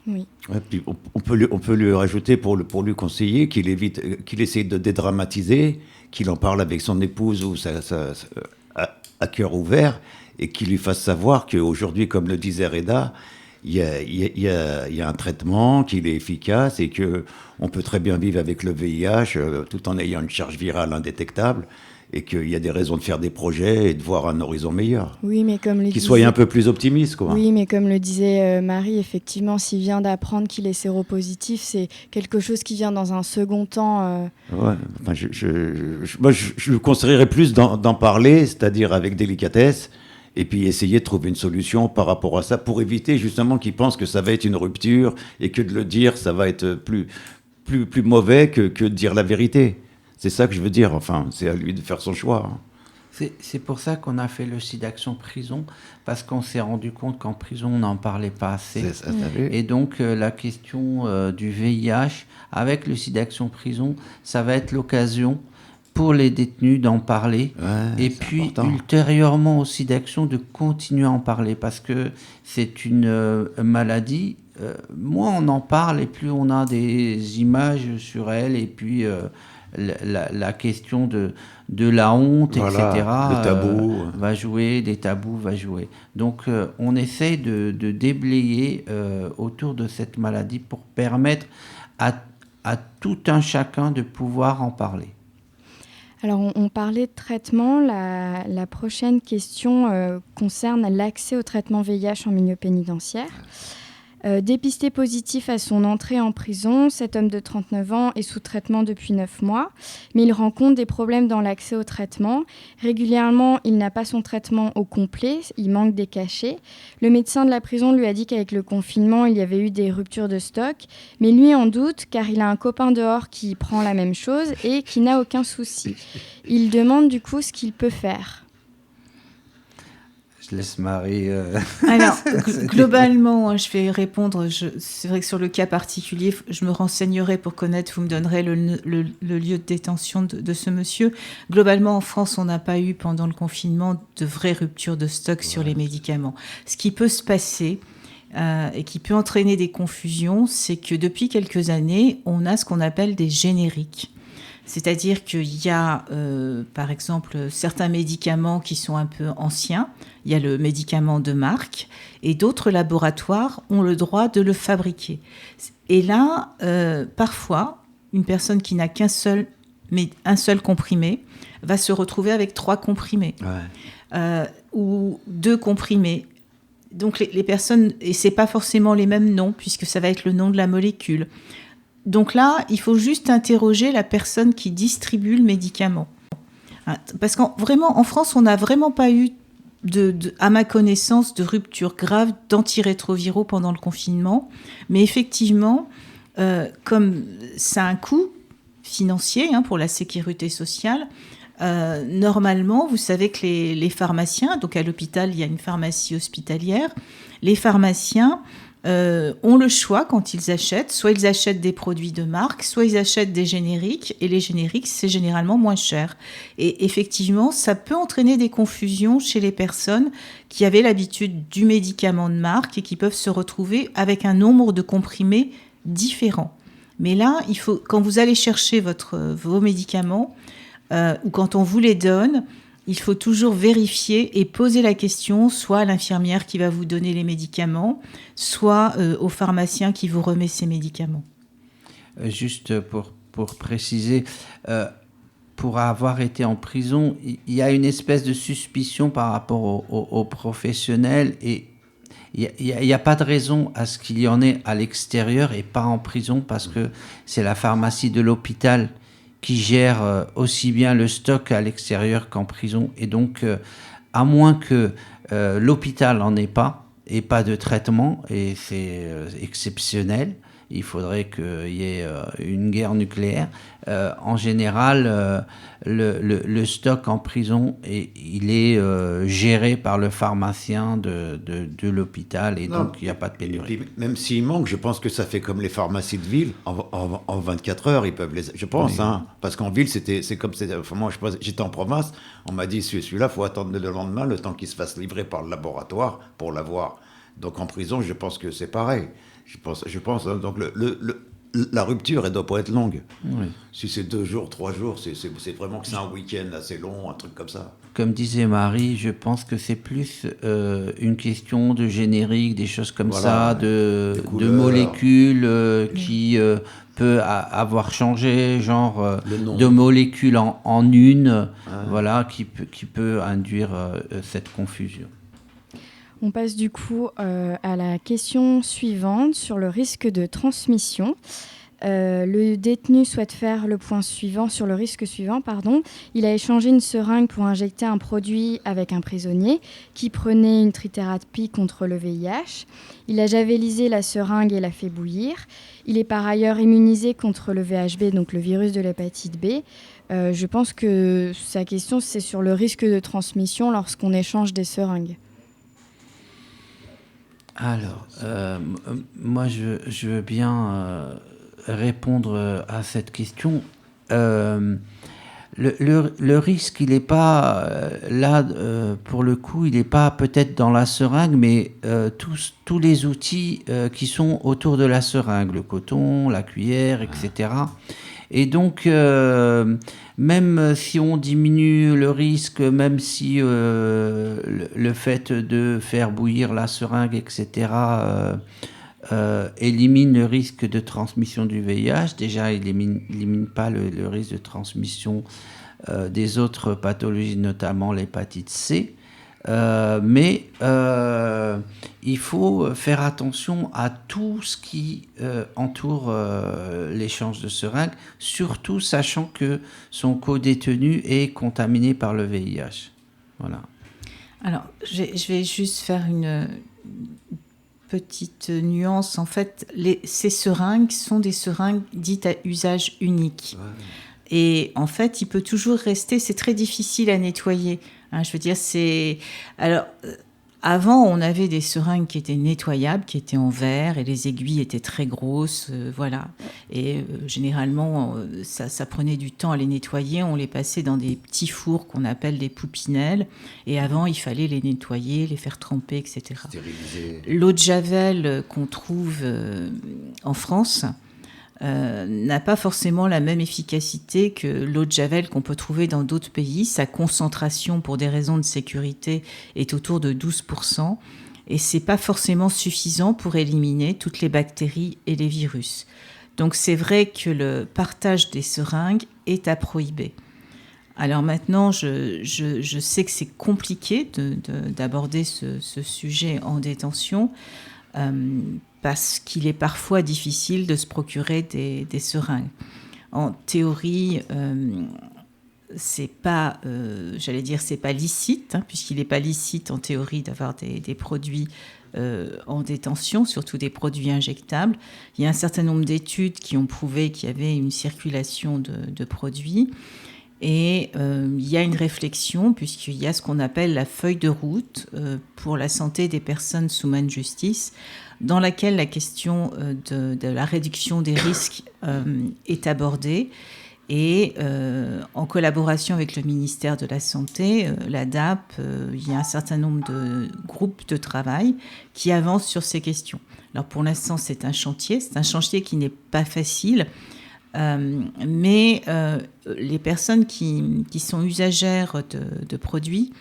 Oui. Ouais, puis on peut lui rajouter pour lui conseiller qu'il essaye de dédramatiser, qu'il en parle avec son épouse ou à cœur ouvert, et qu'il lui fasse savoir qu'aujourd'hui, comme le disait Reda, il y a un traitement, qu'il est efficace et qu'on peut très bien vivre avec le VIH tout en ayant une charge virale indétectable, et qu'il y a des raisons de faire des projets et de voir un horizon meilleur. Oui, mais comme le Qu'il soit un peu plus optimiste, quoi. Oui, mais comme le disait Marie, effectivement, s'il vient d'apprendre qu'il est séropositif, c'est quelque chose qui vient dans un second temps. Ouais, enfin, moi, je le conseillerais plus d'en parler, c'est-à-dire avec délicatesse, et puis essayer de trouver une solution par rapport à ça, pour éviter justement qu'il pense que ça va être une rupture, et que de le dire, ça va être plus mauvais que de dire la vérité. C'est ça que je veux dire, enfin, c'est à lui de faire son choix. C'est pour ça qu'on a fait le SIDAction prison, parce qu'on s'est rendu compte qu'en prison, on n'en parlait pas assez. C'est ça, t'as vu ? Et donc, la question du VIH, avec le SIDAction prison, ça va être l'occasion pour les détenus d'en parler, et puis important. ultérieurement au SIDAction de continuer à en parler, parce que c'est une maladie. Moins on en parle, et plus on a des images sur elle, et puis la question de la honte, Voilà, etc. le tabou. Va jouer, des tabous va jouer. Donc on essaie de déblayer autour de cette maladie pour permettre à tout un chacun de pouvoir en parler. Alors, on parlait de traitement. La prochaine question concerne l'accès au traitement VIH en milieu pénitentiaire. Dépisté positif à son entrée en prison, cet homme de 39 ans est sous traitement depuis 9 mois, mais il rencontre des problèmes dans l'accès au traitement. Régulièrement, il n'a pas son traitement au complet, il manque des cachets. Le médecin de la prison lui a dit qu'avec le confinement, il y avait eu des ruptures de stock, mais lui en doute car il a un copain dehors qui prend la même chose et qui n'a aucun souci. Il demande du coup ce qu'il peut faire. Je laisse Marie... Alors, globalement, je vais répondre. C'est vrai que sur le cas particulier, je me renseignerai pour connaître, vous me donnerez le lieu de détention de ce monsieur. Globalement, en France, on n'a pas eu, pendant le confinement, de vraies ruptures de stock sur les médicaments. Ce qui peut se passer, et qui peut entraîner des confusions, c'est que depuis quelques années, on a ce qu'on appelle des génériques. C'est-à-dire qu'il y a, par exemple, certains médicaments qui sont un peu anciens. Il y a le médicament de marque et d'autres laboratoires ont le droit de le fabriquer. Et là, parfois, une personne qui n'a un seul comprimé va se retrouver avec 3 comprimés ou 2 comprimés. Donc les personnes, et c'est pas forcément les mêmes noms puisque ça va être le nom de la molécule. Donc là, il faut juste interroger la personne qui distribue le médicament. Parce qu'en France, on n'a vraiment pas eu, à ma connaissance, de rupture grave d'antirétroviraux pendant le confinement. Mais effectivement, comme ça a un coût financier pour la sécurité sociale, normalement, vous savez que les pharmaciens, donc à l'hôpital, il y a une pharmacie hospitalière, les pharmaciens ont le choix quand ils achètent. Soit ils achètent des produits de marque, soit ils achètent des génériques. Et les génériques, c'est généralement moins cher. Et effectivement, ça peut entraîner des confusions chez les personnes qui avaient l'habitude du médicament de marque et qui peuvent se retrouver avec un nombre de comprimés différents. Mais là, il faut, quand vous allez chercher vos médicaments, ou quand on vous les donne, il faut toujours vérifier et poser la question soit à l'infirmière qui va vous donner les médicaments, soit au pharmacien qui vous remet ces médicaments. Juste pour préciser, pour avoir été en prison, il y a une espèce de suspicion par rapport aux professionnels et il n'y a pas de raison à ce qu'il y en ait à l'extérieur et pas en prison parce que c'est la pharmacie de l'hôpital qui gère aussi bien le stock à l'extérieur qu'en prison. Et donc, à moins que l'hôpital n'en ait pas, et pas de traitement, et c'est exceptionnel, il faudrait qu'il y ait une guerre nucléaire. En général, le stock en prison, il est géré par le pharmacien de l'hôpital, et Non. donc il n'y a pas de pénurie. Et puis, même s'il manque, je pense que ça fait comme les pharmacies de ville. En 24 heures, ils peuvent les... Je pense, Oui. parce qu'en ville, c'est comme... Enfin, moi, j'étais en province, on m'a dit, celui-là, il faut attendre le lendemain, le temps qu'il se fasse livrer par le laboratoire pour l'avoir. Donc en prison, je pense que c'est pareil. Je pense hein, donc la rupture, elle ne doit pas être longue. Oui. Si c'est 2 jours, 3 jours, c'est vraiment que c'est un week-end assez long, un truc comme ça. Comme disait Marie, je pense que c'est plus une question de générique, des choses comme Voilà, ça, de couleurs. molécules qui peut avoir changé, genre Le nom. de molécules en une, voilà, qui peut induire cette confusion. On passe du coup à la question suivante sur le risque de transmission. Le détenu souhaite faire le point suivant sur le risque suivant. Il a échangé une seringue pour injecter un produit avec un prisonnier qui prenait une trithérapie contre le VIH. Il a javélisé la seringue et l'a fait bouillir. Il est par ailleurs immunisé contre le VHB, donc le virus de l'hépatite B. Je pense que sa question, c'est sur le risque de transmission lorsqu'on échange des seringues. Alors, moi, je veux bien répondre à cette question. Le risque, il n'est pas là, pour le coup, il n'est pas peut-être dans la seringue, mais tous les outils qui sont autour de la seringue, le coton, la cuillère, etc. Et donc, même si on diminue le risque, même si le fait de faire bouillir la seringue, etc., élimine le risque de transmission du VIH, déjà, il n'élimine pas le risque de transmission des autres pathologies, notamment l'hépatite C. Mais il faut faire attention à tout ce qui entoure l'échange de seringues, surtout sachant que son co-détenu est contaminé par le VIH. Voilà. Alors, je vais juste faire une petite nuance. En fait, ces seringues sont des seringues dites à usage unique. Ouais. Et en fait, il peut toujours rester, c'est très difficile à nettoyer. Je veux dire, alors, avant, on avait des seringues qui étaient nettoyables, qui étaient en verre, et les aiguilles étaient très grosses, voilà. Et généralement, ça prenait du temps à les nettoyer. On les passait dans des petits fours qu'on appelle des poupinelles. Et avant, il fallait les nettoyer, les faire tremper, etc. Stériliser. L'eau de Javel qu'on trouve en France n'a pas forcément la même efficacité que l'eau de Javel qu'on peut trouver dans d'autres pays. Sa concentration, pour des raisons de sécurité, est autour de 12%. Et ce n'est pas forcément suffisant pour éliminer toutes les bactéries et les virus. Donc c'est vrai que le partage des seringues est à prohiber. Alors maintenant, je sais que c'est compliqué d'aborder ce sujet en détention, parce qu'il est parfois difficile de se procurer des seringues. En théorie, c'est pas, c'est pas licite, puisqu'il n'est pas licite en théorie d'avoir des produits en détention, surtout des produits injectables. Il y a un certain nombre d'études qui ont prouvé qu'il y avait une circulation de produits. Et il y a une réflexion, puisqu'il y a ce qu'on appelle la feuille de route pour la santé des personnes sous main de justice, dans laquelle la question de la réduction des risques est abordée. Et en collaboration avec le ministère de la Santé, la DAP, il y a un certain nombre de groupes de travail qui avancent sur ces questions. Alors pour l'instant, c'est un chantier qui n'est pas facile. Mais les personnes qui sont usagères de produits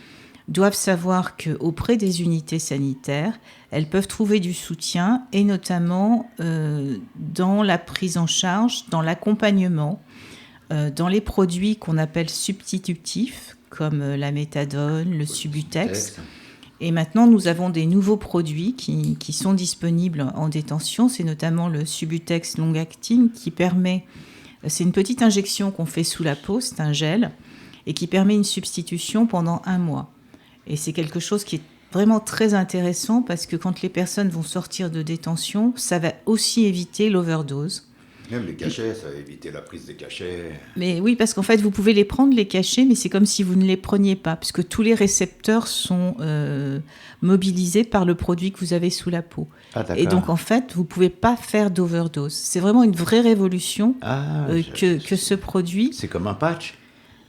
doivent savoir qu'auprès des unités sanitaires, elles peuvent trouver du soutien, et notamment dans la prise en charge, dans l'accompagnement, dans les produits qu'on appelle substitutifs, comme la méthadone, le Subutex. Et maintenant, nous avons des nouveaux produits qui sont disponibles en détention. C'est notamment le Subutex long-acting qui permet C'est une petite injection qu'on fait sous la peau, c'est un gel, et qui permet une substitution pendant 1 mois. Et c'est quelque chose qui est vraiment très intéressant parce que quand les personnes vont sortir de détention, ça va aussi éviter l'overdose. Même les cachets, ça va éviter la prise des cachets. Mais oui, parce qu'en fait, vous pouvez les prendre, les cachets, mais c'est comme si vous ne les preniez pas, puisque tous les récepteurs sont mobilisés par le produit que vous avez sous la peau. Ah, d'accord. Et donc, en fait, vous ne pouvez pas faire d'overdose. C'est vraiment une vraie révolution que ce produit. C'est comme un patch?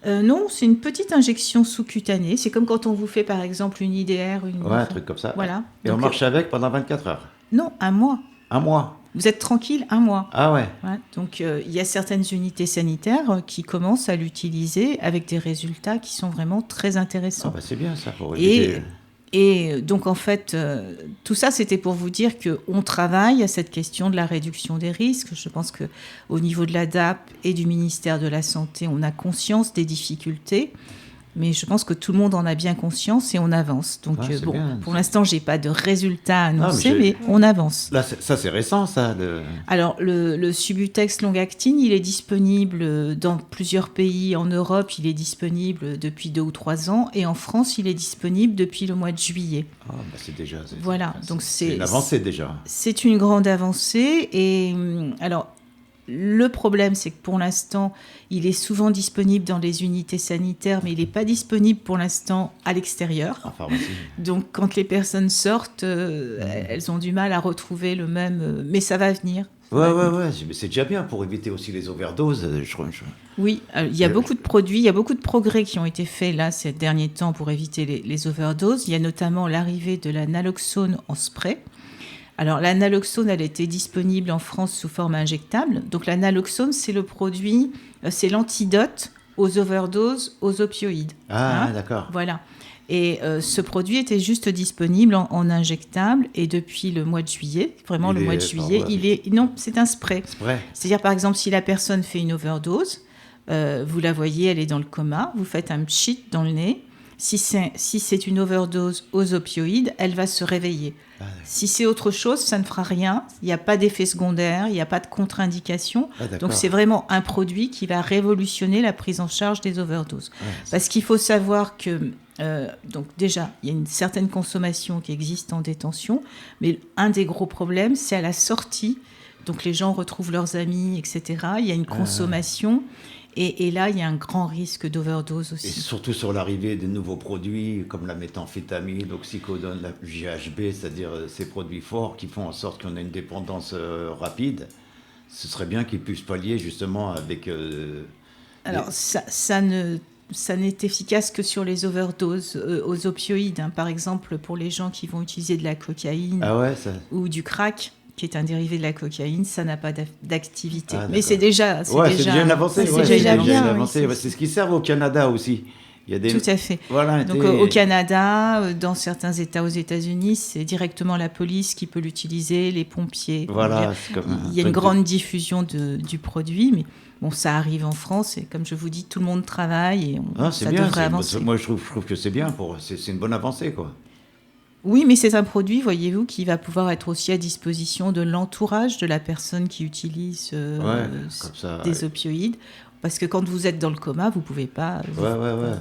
Non, c'est une petite injection sous-cutanée. C'est comme quand on vous fait, par exemple, une IDR. Un truc comme ça. Voilà. Et donc, on marche avec pendant 24 heures? Non, 1 mois. 1 mois? Vous êtes tranquille 1 mois. Ah ouais. Ouais, donc, il y a certaines unités sanitaires qui commencent à l'utiliser avec des résultats qui sont vraiment très intéressants. C'est bien ça pour éviter... Et donc, en fait, tout ça, c'était pour vous dire qu'on travaille à cette question de la réduction des risques. Je pense qu'au niveau de la DAP et du ministère de la Santé, on a conscience des difficultés. Mais je pense que tout le monde en a bien conscience et on avance. Donc, pour l'instant, je n'ai pas de résultats à annoncer, mais on avance. Là, ça, c'est récent, ça. Alors, le Subutex long-actine, il est disponible dans plusieurs pays. En Europe, il est disponible depuis 2 ou 3 ans. Et en France, il est disponible depuis le mois de juillet. C'est déjà... Voilà. Donc, c'est une avancée, déjà. C'est une grande avancée. Et alors... Le problème, c'est que pour l'instant, il est souvent disponible dans les unités sanitaires, mais il n'est pas disponible pour l'instant à l'extérieur. En pharmacie. Donc, quand les personnes sortent, elles ont du mal à retrouver le même... mais ça va venir. Ouais. Mais c'est déjà bien pour éviter aussi les overdoses. Oui, il y a beaucoup de produits, il y a beaucoup de progrès qui ont été faits là ces derniers temps pour éviter les overdoses. Il y a notamment l'arrivée de la naloxone en spray. Alors, la naloxone, elle était disponible en France sous forme injectable. Donc, la naloxone, c'est le produit, c'est l'antidote aux overdoses, aux opioïdes. D'accord. Voilà. Et ce produit était juste disponible en injectable. Et depuis le mois de juillet, non, c'est un spray. C'est-à-dire, par exemple, si la personne fait une overdose, vous la voyez, elle est dans le coma, vous faites un pchit dans le nez. Si c'est une overdose aux opioïdes, elle va se réveiller. Si c'est autre chose, ça ne fera rien. Il n'y a pas d'effet secondaire, il n'y a pas de contre-indication. Donc, c'est vraiment un produit qui va révolutionner la prise en charge des overdoses. Parce qu'il faut savoir que, donc déjà, il y a une certaine consommation qui existe en détention, mais un des gros problèmes, c'est à la sortie. Donc, les gens retrouvent leurs amis, etc. Il y a une consommation. Et là, il y a un grand risque d'overdose aussi. Et surtout sur l'arrivée des nouveaux produits comme la méthamphétamine, l'oxycodone, la GHB, c'est-à-dire ces produits forts qui font en sorte qu'on ait une dépendance rapide. Ce serait bien qu'ils puissent pallier justement avec... Alors, ça n'est efficace que sur les overdoses aux opioïdes. Par exemple, pour les gens qui vont utiliser de la cocaïne ou du crack, qui est un dérivé de la cocaïne, ça n'a pas d'activité. Mais c'est déjà... c'est déjà une avancée. C'est déjà bien. C'est ce qui sert au Canada aussi. Tout à fait. Voilà, donc au Canada, dans certains États aux États-Unis, c'est directement la police qui peut l'utiliser, les pompiers. Voilà, il y a une grande diffusion du produit, mais bon, ça arrive en France et comme je vous dis, tout le monde travaille et ça devrait avancer. Moi, je trouve que c'est bien, c'est une bonne avancée, quoi. Oui, mais c'est un produit, voyez-vous, qui va pouvoir être aussi à disposition de l'entourage de la personne qui utilise des opioïdes. Parce que quand vous êtes dans le coma, vous ne pouvez pas...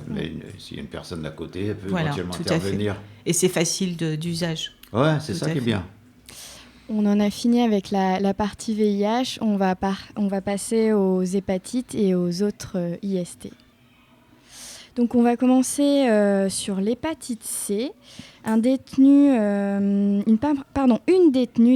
Mais s'il y a une personne à côté, elle peut éventuellement intervenir. Et c'est facile d'usage. Ouais, c'est ça qui est bien. On en a fini avec la partie VIH. On va passer aux hépatites et aux autres IST. Donc on va commencer sur l'hépatite C. Une détenue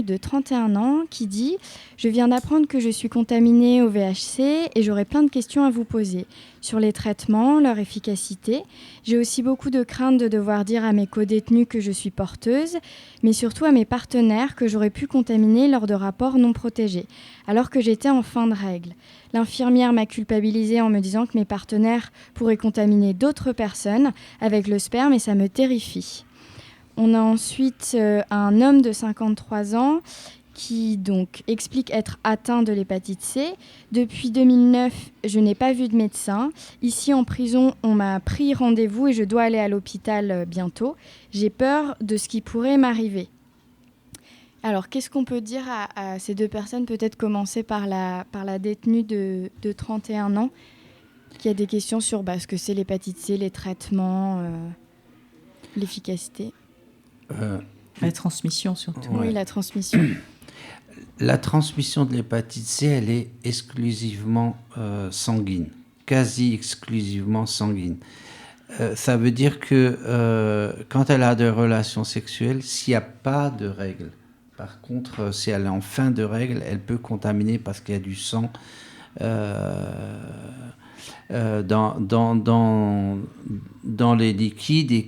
de 31 ans qui dit « Je viens d'apprendre que je suis contaminée au VHC et j'aurais plein de questions à vous poser sur les traitements, leur efficacité. J'ai aussi beaucoup de crainte de devoir dire à mes co-détenus que je suis porteuse, mais surtout à mes partenaires que j'aurais pu contaminer lors de rapports non protégés, alors que j'étais en fin de règle. L'infirmière m'a culpabilisée en me disant que mes partenaires pourraient contaminer d'autres personnes avec le sperme et ça me terrifie. » On a ensuite un homme de 53 ans qui donc explique être atteint de l'hépatite C. Depuis 2009, je n'ai pas vu de médecin. Ici en prison, on m'a pris rendez-vous et je dois aller à l'hôpital bientôt. J'ai peur de ce qui pourrait m'arriver. Alors, qu'est-ce qu'on peut dire à ces deux personnes? Peut-être commencer par la détenue de 31 ans, qui a des questions sur ce que c'est l'hépatite C, les traitements, l'efficacité. La transmission, surtout. Ouais. Oui, la transmission. La transmission de l'hépatite C, elle est exclusivement sanguine, quasi exclusivement sanguine. Ça veut dire que quand elle a des relations sexuelles, s'il n'y a pas de règles, par contre, si elle est en fin de règles, elle peut contaminer parce qu'il y a du sang dans les liquides et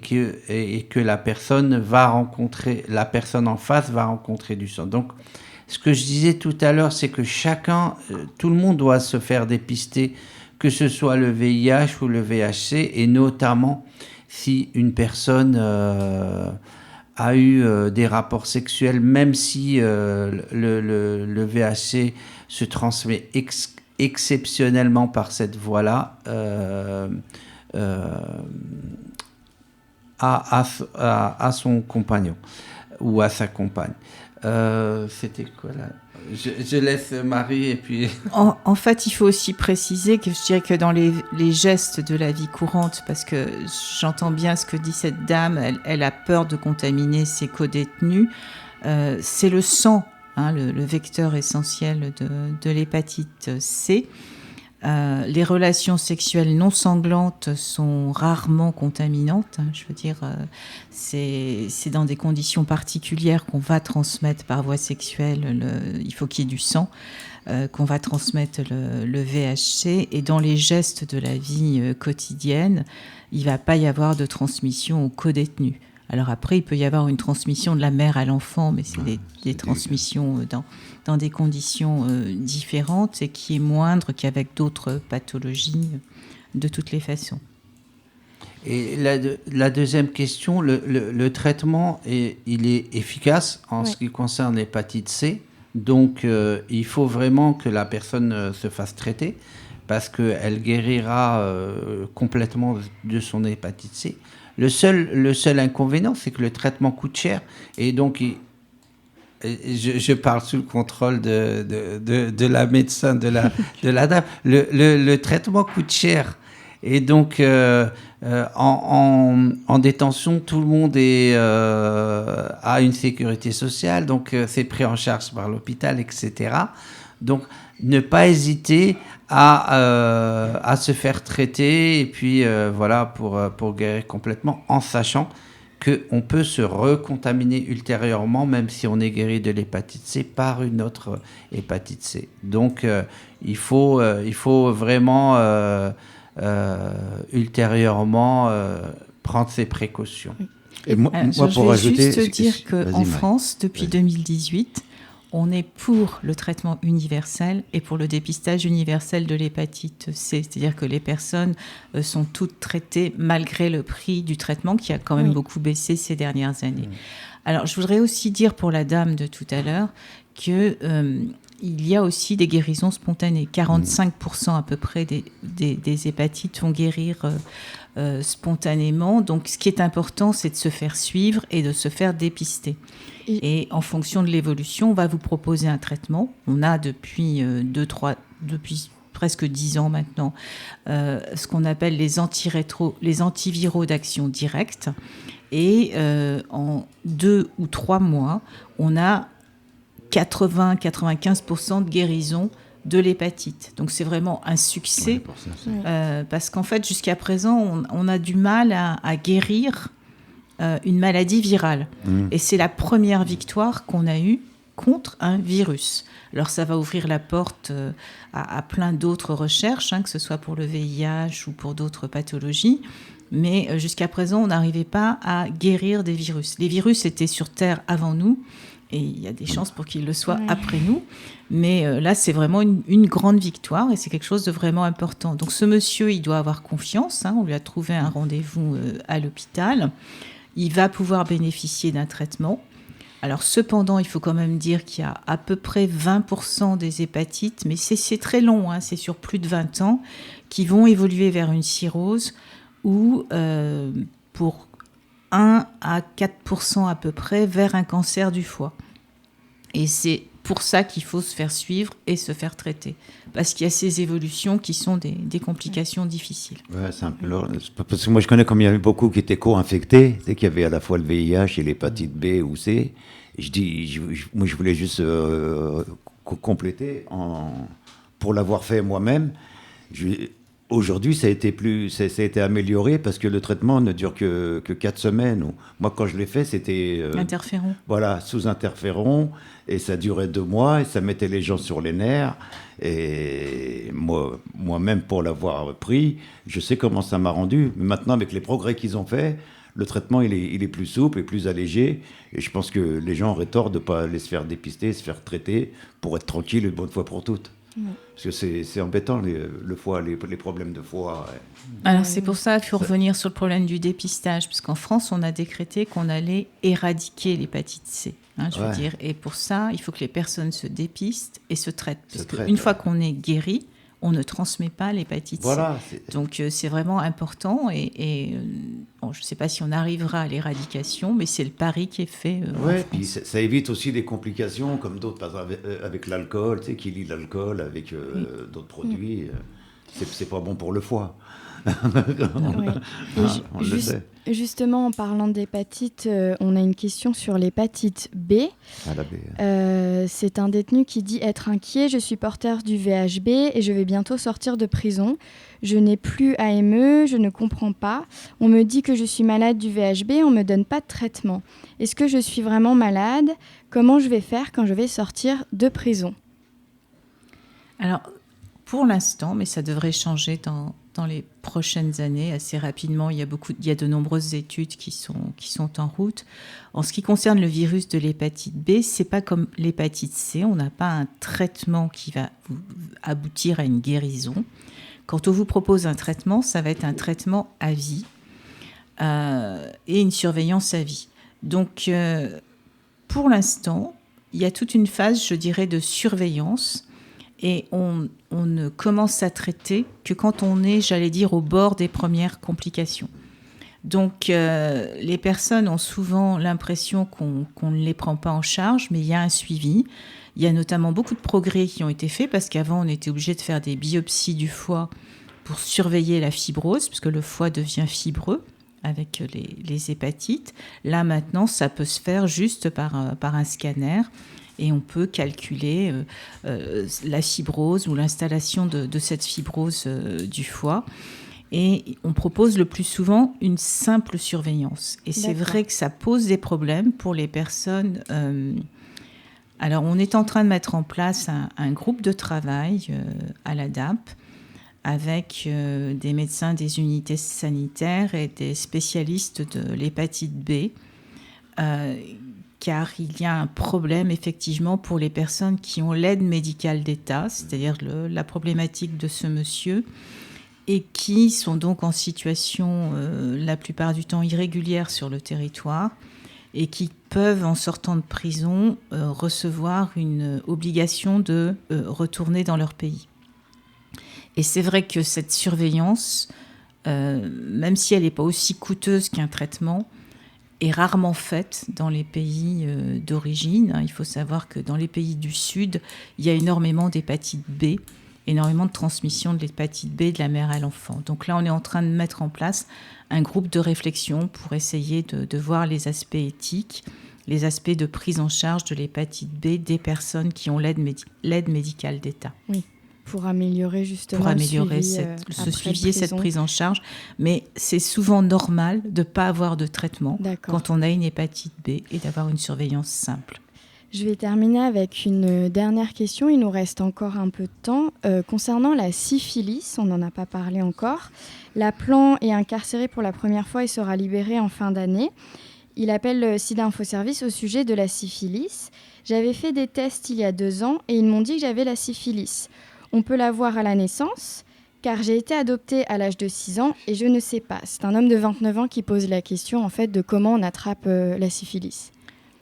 que la personne en face va rencontrer du sang. Donc, ce que je disais tout à l'heure, c'est que tout le monde doit se faire dépister, que ce soit le VIH ou le VHC, et notamment si une personne a eu des rapports sexuels, même si le VHC se transmet exceptionnellement par cette voie-là, à son compagnon ou à sa compagne. C'était quoi là? Je laisse Marie et puis... En fait, il faut aussi préciser que je dirais que dans les gestes de la vie courante, parce que j'entends bien ce que dit cette dame, elle a peur de contaminer ses codétenus, c'est le sang, le vecteur essentiel de l'hépatite C. Les relations sexuelles non sanglantes sont rarement contaminantes. Je veux dire, c'est dans des conditions particulières qu'on va transmettre par voie sexuelle, il faut qu'il y ait du sang, qu'on va transmettre le VHC. Et dans les gestes de la vie quotidienne, il ne va pas y avoir de transmission aux codétenus. Alors après, il peut y avoir une transmission de la mère à l'enfant, mais c'est des transmissions dans des conditions différentes et qui est moindre qu'avec d'autres pathologies de toutes les façons. Et la deuxième question, le traitement, il est efficace en ce qui concerne l'hépatite C. Donc, il faut vraiment que la personne se fasse traiter parce qu'elle guérira complètement de son hépatite C. Le seul inconvénient, c'est que le traitement coûte cher. Et donc, je parle sous le contrôle de la médecin, de la dame. Le traitement coûte cher. Et donc, en détention, tout le monde a une sécurité sociale. Donc, c'est pris en charge par l'hôpital, etc. Donc, ne pas hésiter à se faire traiter et puis voilà pour guérir complètement, en sachant qu'on peut se recontaminer ultérieurement même si on est guéri de l'hépatite C par une autre hépatite C. Donc il faut vraiment ultérieurement prendre ses précautions. Et moi je pour vais rajouter, juste dire qu'en France, depuis 2018, on est pour le traitement universel et pour le dépistage universel de l'hépatite C. C'est-à-dire que les personnes sont toutes traitées malgré le prix du traitement qui a quand même beaucoup baissé ces dernières années. Alors, je voudrais aussi dire pour la dame de tout à l'heure que il y a aussi des guérisons spontanées. 45% à peu près des hépatites vont guérir spontanément. Donc, ce qui est important, c'est de se faire suivre et de se faire dépister. Et en fonction de l'évolution, on va vous proposer un traitement. On a depuis presque 10 ans maintenant ce qu'on appelle les antiviraux d'action directe. Et en 2 ou 3 mois, on a 80-95% de guérison de l'hépatite. Donc c'est vraiment un succès parce qu'en fait, jusqu'à présent, on a du mal à guérir une maladie virale. Et c'est la première victoire qu'on a eue contre un virus. Alors ça va ouvrir la porte à plein d'autres recherches, que ce soit pour le VIH ou pour d'autres pathologies. Mais jusqu'à présent, on n'arrivait pas à guérir des virus. Les virus étaient sur Terre avant nous, et il y a des chances pour qu'ils le soient après nous. Mais là, c'est vraiment une grande victoire, et c'est quelque chose de vraiment important. Donc ce monsieur, il doit avoir confiance. On lui a trouvé un rendez-vous à l'hôpital. Il va pouvoir bénéficier d'un traitement. Alors cependant, il faut quand même dire qu'il y a à peu près 20% des hépatites, mais c'est très long, c'est sur plus de 20 ans, qui vont évoluer vers une cirrhose ou pour 1 à 4% à peu près vers un cancer du foie. Et c'est pour ça qu'il faut se faire suivre et se faire traiter. Parce qu'il y a ces évolutions qui sont des complications difficiles. Ouais, parce que moi, je connais comme il y avait beaucoup qui étaient co-infectés, tu sais, qu'il y avait à la fois le VIH et l'hépatite B ou C. Et moi, je voulais juste compléter pour l'avoir fait moi-même. Aujourd'hui, ça a été amélioré parce que le traitement ne dure que 4 semaines. Moi, quand je l'ai fait, c'était... Interféron. Voilà, sous interféron. Et ça durait 2 mois et ça mettait les gens sur les nerfs. Et moi-même, pour l'avoir pris, je sais comment ça m'a rendu. Mais maintenant, avec les progrès qu'ils ont faits, le traitement, il est plus souple et plus allégé. Et je pense que les gens auraient tort de ne pas aller se faire dépister, se faire traiter pour être tranquille une bonne fois pour toutes. Parce que c'est embêtant, le foie, les problèmes de foie. Ouais. Alors c'est pour ça qu'il faut revenir sur le problème du dépistage, parce qu'en France, on a décrété qu'on allait éradiquer l'hépatite C. Je veux dire. Et pour ça, il faut que les personnes se dépistent et se traitent. Parce qu'une fois qu'on est guéri, on ne transmet pas l'hépatite C. Voilà, donc c'est vraiment important. Et bon, je ne sais pas si on arrivera à l'éradication, mais c'est le pari qui est fait. Puis ça évite aussi des complications comme d'autres, par exemple avec l'alcool, tu sais, qui lie l'alcool avec d'autres produits. C'est pas bon pour le foie. On le sait. Justement, en parlant d'hépatite, on a une question sur l'hépatite B. La B. C'est un détenu qui dit être inquiet. Je suis porteur du VHB et je vais bientôt sortir de prison. Je n'ai plus AME, je ne comprends pas. On me dit que je suis malade du VHB, on ne me donne pas de traitement. Est-ce que je suis vraiment malade ? Comment je vais faire quand je vais sortir de prison ? Alors, pour l'instant, mais ça devrait changer dans les prochaines années, assez rapidement. Il y a de nombreuses études qui sont en route. En ce qui concerne le virus de l'hépatite B, c'est pas comme l'hépatite C. On n'a pas un traitement qui va aboutir à une guérison. Quand on vous propose un traitement, ça va être un traitement à vie et une surveillance à vie. Donc, pour l'instant, il y a toute une phase, je dirais, de surveillance. Et on ne commence à traiter que quand on est, j'allais dire, au bord des premières complications. Donc, les personnes ont souvent l'impression qu'on ne les prend pas en charge, mais il y a un suivi. Il y a notamment beaucoup de progrès qui ont été faits, parce qu'avant, on était obligé de faire des biopsies du foie pour surveiller la fibrose, puisque le foie devient fibreux avec les hépatites. Là, maintenant, ça peut se faire juste par un scanner. Et on peut calculer la fibrose ou l'installation de cette fibrose du foie. Et on propose le plus souvent une simple surveillance. Et c'est vrai que ça pose des problèmes pour les personnes. Alors, on est en train de mettre en place un groupe de travail à la DAP avec des médecins des unités sanitaires et des spécialistes de l'hépatite B, car il y a un problème effectivement pour les personnes qui ont l'aide médicale d'État, c'est-à-dire la problématique de ce monsieur, et qui sont donc en situation la plupart du temps irrégulière sur le territoire, et qui peuvent, en sortant de prison, recevoir une obligation de retourner dans leur pays. Et c'est vrai que cette surveillance, même si elle n'est pas aussi coûteuse qu'un traitement, est rarement faite dans les pays d'origine. Il faut savoir que dans les pays du Sud, il y a énormément d'hépatite B, énormément de transmission de l'hépatite B de la mère à l'enfant. Donc là, on est en train de mettre en place un groupe de réflexion pour essayer de voir les aspects éthiques, les aspects de prise en charge de l'hépatite B des personnes qui ont l'aide médicale d'État. Oui. Pour améliorer justement ce suivi et cette prise en charge. Mais c'est souvent normal de ne pas avoir de traitement quand on a une hépatite B et d'avoir une surveillance simple. Je vais terminer avec une dernière question. Il nous reste encore un peu de temps. Concernant la syphilis, on n'en a pas parlé encore. L'appelant est incarcéré pour la première fois et sera libéré en fin d'année. Il appelle le SIDA Info Service au sujet de la syphilis. J'avais fait des tests il y a 2 ans et ils m'ont dit que j'avais la syphilis. On peut l'avoir à la naissance, car j'ai été adoptée à l'âge de 6 ans et je ne sais pas. C'est un homme de 29 ans qui pose la question en fait, de comment on attrape la syphilis.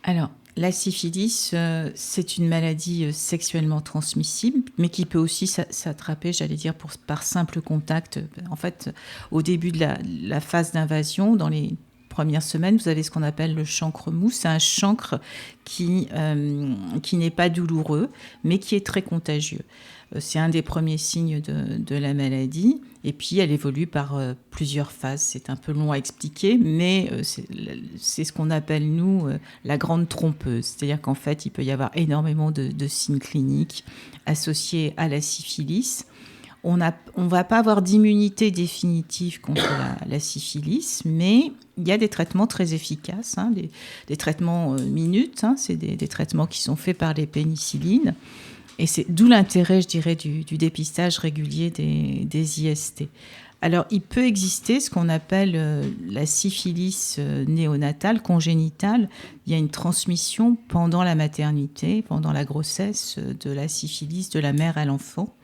Alors, la syphilis, c'est une maladie sexuellement transmissible, mais qui peut aussi s'attraper, j'allais dire, par simple contact. En fait, au début de la phase d'invasion, dans les premières semaines, vous avez ce qu'on appelle le chancre mou. C'est un chancre qui n'est pas douloureux, mais qui est très contagieux. C'est un des premiers signes de la maladie. Et puis, elle évolue par plusieurs phases. C'est un peu long à expliquer, mais c'est ce qu'on appelle, nous, la grande trompeuse. C'est-à-dire qu'en fait, il peut y avoir énormément de signes cliniques associés à la syphilis. On ne va pas avoir d'immunité définitive contre la syphilis, mais il y a des traitements très efficaces, des traitements minutes. C'est des traitements qui sont faits par les pénicillines. Et c'est d'où l'intérêt, je dirais, du dépistage régulier des IST. Alors, il peut exister ce qu'on appelle la syphilis néonatale, congénitale. Il y a une transmission pendant la maternité, pendant la grossesse, de la syphilis de la mère à l'enfant.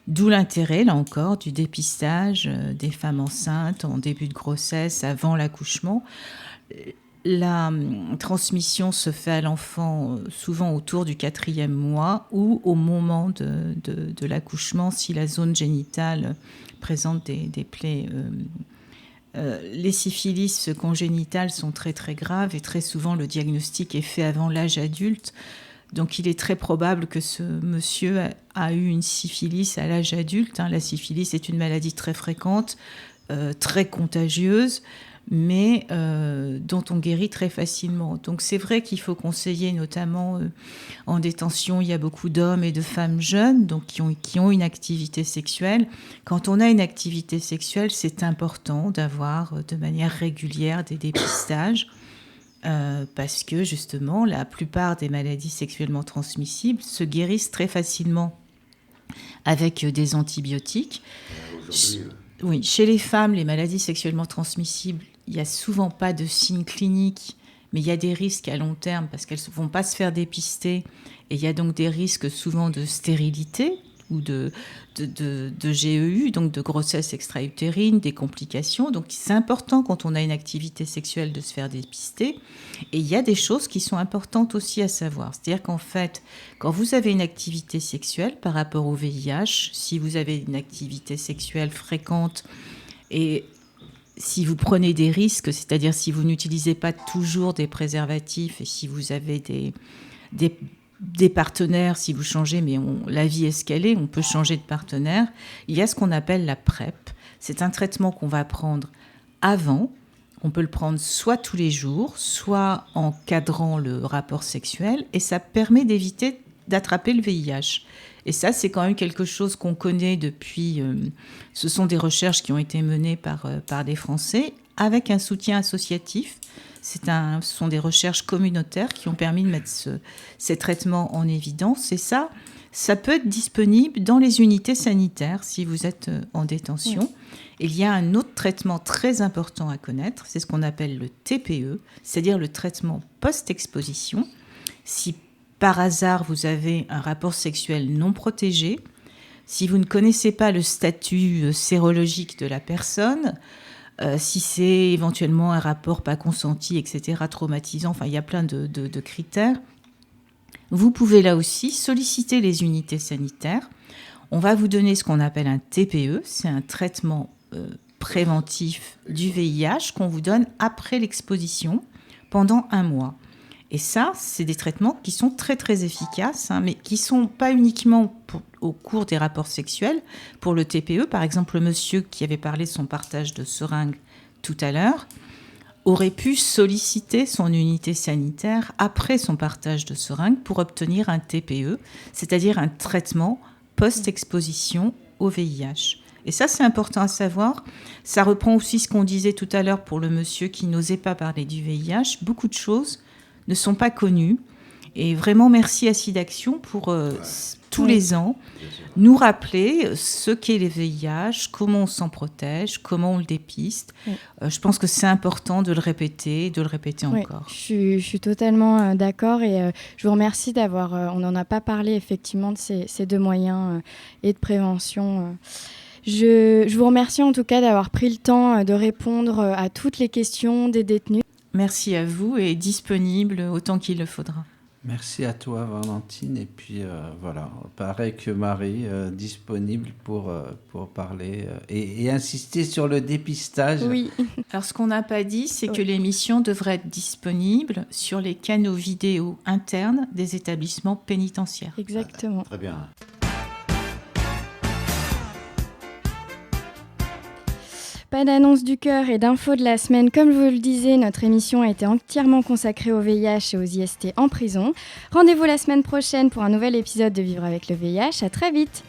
D'où l'intérêt, là encore, du dépistage des femmes enceintes en début de grossesse, avant l'accouchement. La transmission se fait à l'enfant souvent autour du 4e mois ou au moment de l'accouchement si la zone génitale présente des plaies. Les syphilis congénitales sont très très graves et très souvent le diagnostic est fait avant l'âge adulte. Donc il est très probable que ce monsieur a eu une syphilis à l'âge adulte. La syphilis est une maladie très fréquente, très contagieuse, mais dont on guérit très facilement. Donc c'est vrai qu'il faut conseiller, notamment en détention, il y a beaucoup d'hommes et de femmes jeunes donc qui ont une activité sexuelle. Quand on a une activité sexuelle, c'est important d'avoir de manière régulière des dépistages parce que justement, la plupart des maladies sexuellement transmissibles se guérissent très facilement avec des antibiotiques. Oui, chez les femmes, les maladies sexuellement transmissibles, il n'y a souvent pas de signes cliniques, mais il y a des risques à long terme parce qu'elles ne vont pas se faire dépister. Et il y a donc des risques souvent de stérilité ou de GEU, donc de grossesse extra-utérine, des complications. Donc c'est important quand on a une activité sexuelle de se faire dépister. Et il y a des choses qui sont importantes aussi à savoir. C'est-à-dire qu'en fait, quand vous avez une activité sexuelle par rapport au VIH, si vous avez une activité sexuelle fréquente et si vous prenez des risques, c'est-à-dire si vous n'utilisez pas toujours des préservatifs et si vous avez des partenaires, si vous changez, mais la vie est ce qu'elle est, on peut changer de partenaire, il y a ce qu'on appelle la PrEP. C'est un traitement qu'on va prendre avant. On peut le prendre soit tous les jours, soit en cadrant le rapport sexuel, et ça permet d'éviter d'attraper le VIH. Et ça, c'est quand même quelque chose qu'on connaît depuis... ce sont des recherches qui ont été menées par des Français avec un soutien associatif. Ce sont des recherches communautaires qui ont permis de mettre ces traitements en évidence. Et ça peut être disponible dans les unités sanitaires si vous êtes en détention. Oui. Il y a un autre traitement très important à connaître, c'est ce qu'on appelle le TPE, c'est-à-dire le traitement post-exposition. Si par hasard vous avez un rapport sexuel non protégé, si vous ne connaissez pas le statut sérologique de la personne, si c'est éventuellement un rapport pas consenti, etc., traumatisant, enfin il y a plein de critères, vous pouvez là aussi solliciter les unités sanitaires. On va vous donner ce qu'on appelle un TPE, c'est un traitement préventif du VIH qu'on vous donne après l'exposition pendant 1 mois. Et ça, c'est des traitements qui sont très très efficaces, mais qui ne sont pas uniquement au cours des rapports sexuels. Pour le TPE, par exemple, le monsieur qui avait parlé de son partage de seringue tout à l'heure aurait pu solliciter son unité sanitaire après son partage de seringue pour obtenir un TPE, c'est-à-dire un traitement post-exposition au VIH. Et ça, c'est important à savoir. Ça reprend aussi ce qu'on disait tout à l'heure pour le monsieur qui n'osait pas parler du VIH. Beaucoup de choses ne sont pas connues. Et vraiment, merci à SIDAction pour tous les ans nous rappeler ce qu'est le VIH, comment on s'en protège, comment on le dépiste. Je pense que c'est important de le répéter encore. Je suis totalement d'accord et je vous remercie d'avoir... on n'en a pas parlé effectivement de ces 2 moyens et de prévention. Je vous remercie en tout cas d'avoir pris le temps de répondre à toutes les questions des détenus. Merci à vous et disponible autant qu'il le faudra. Merci à toi, Valentine. Et puis voilà, pareil que Marie, disponible pour parler et insister sur le dépistage. Oui. Alors, ce qu'on n'a pas dit, c'est que l'émission devrait être disponible sur les canaux vidéo internes des établissements pénitentiaires. Exactement. Très bien. Pas d'annonce du cœur et d'infos de la semaine. Comme je vous le disais, notre émission a été entièrement consacrée au VIH et aux IST en prison. Rendez-vous la semaine prochaine pour un nouvel épisode de Vivre avec le VIH. À très vite.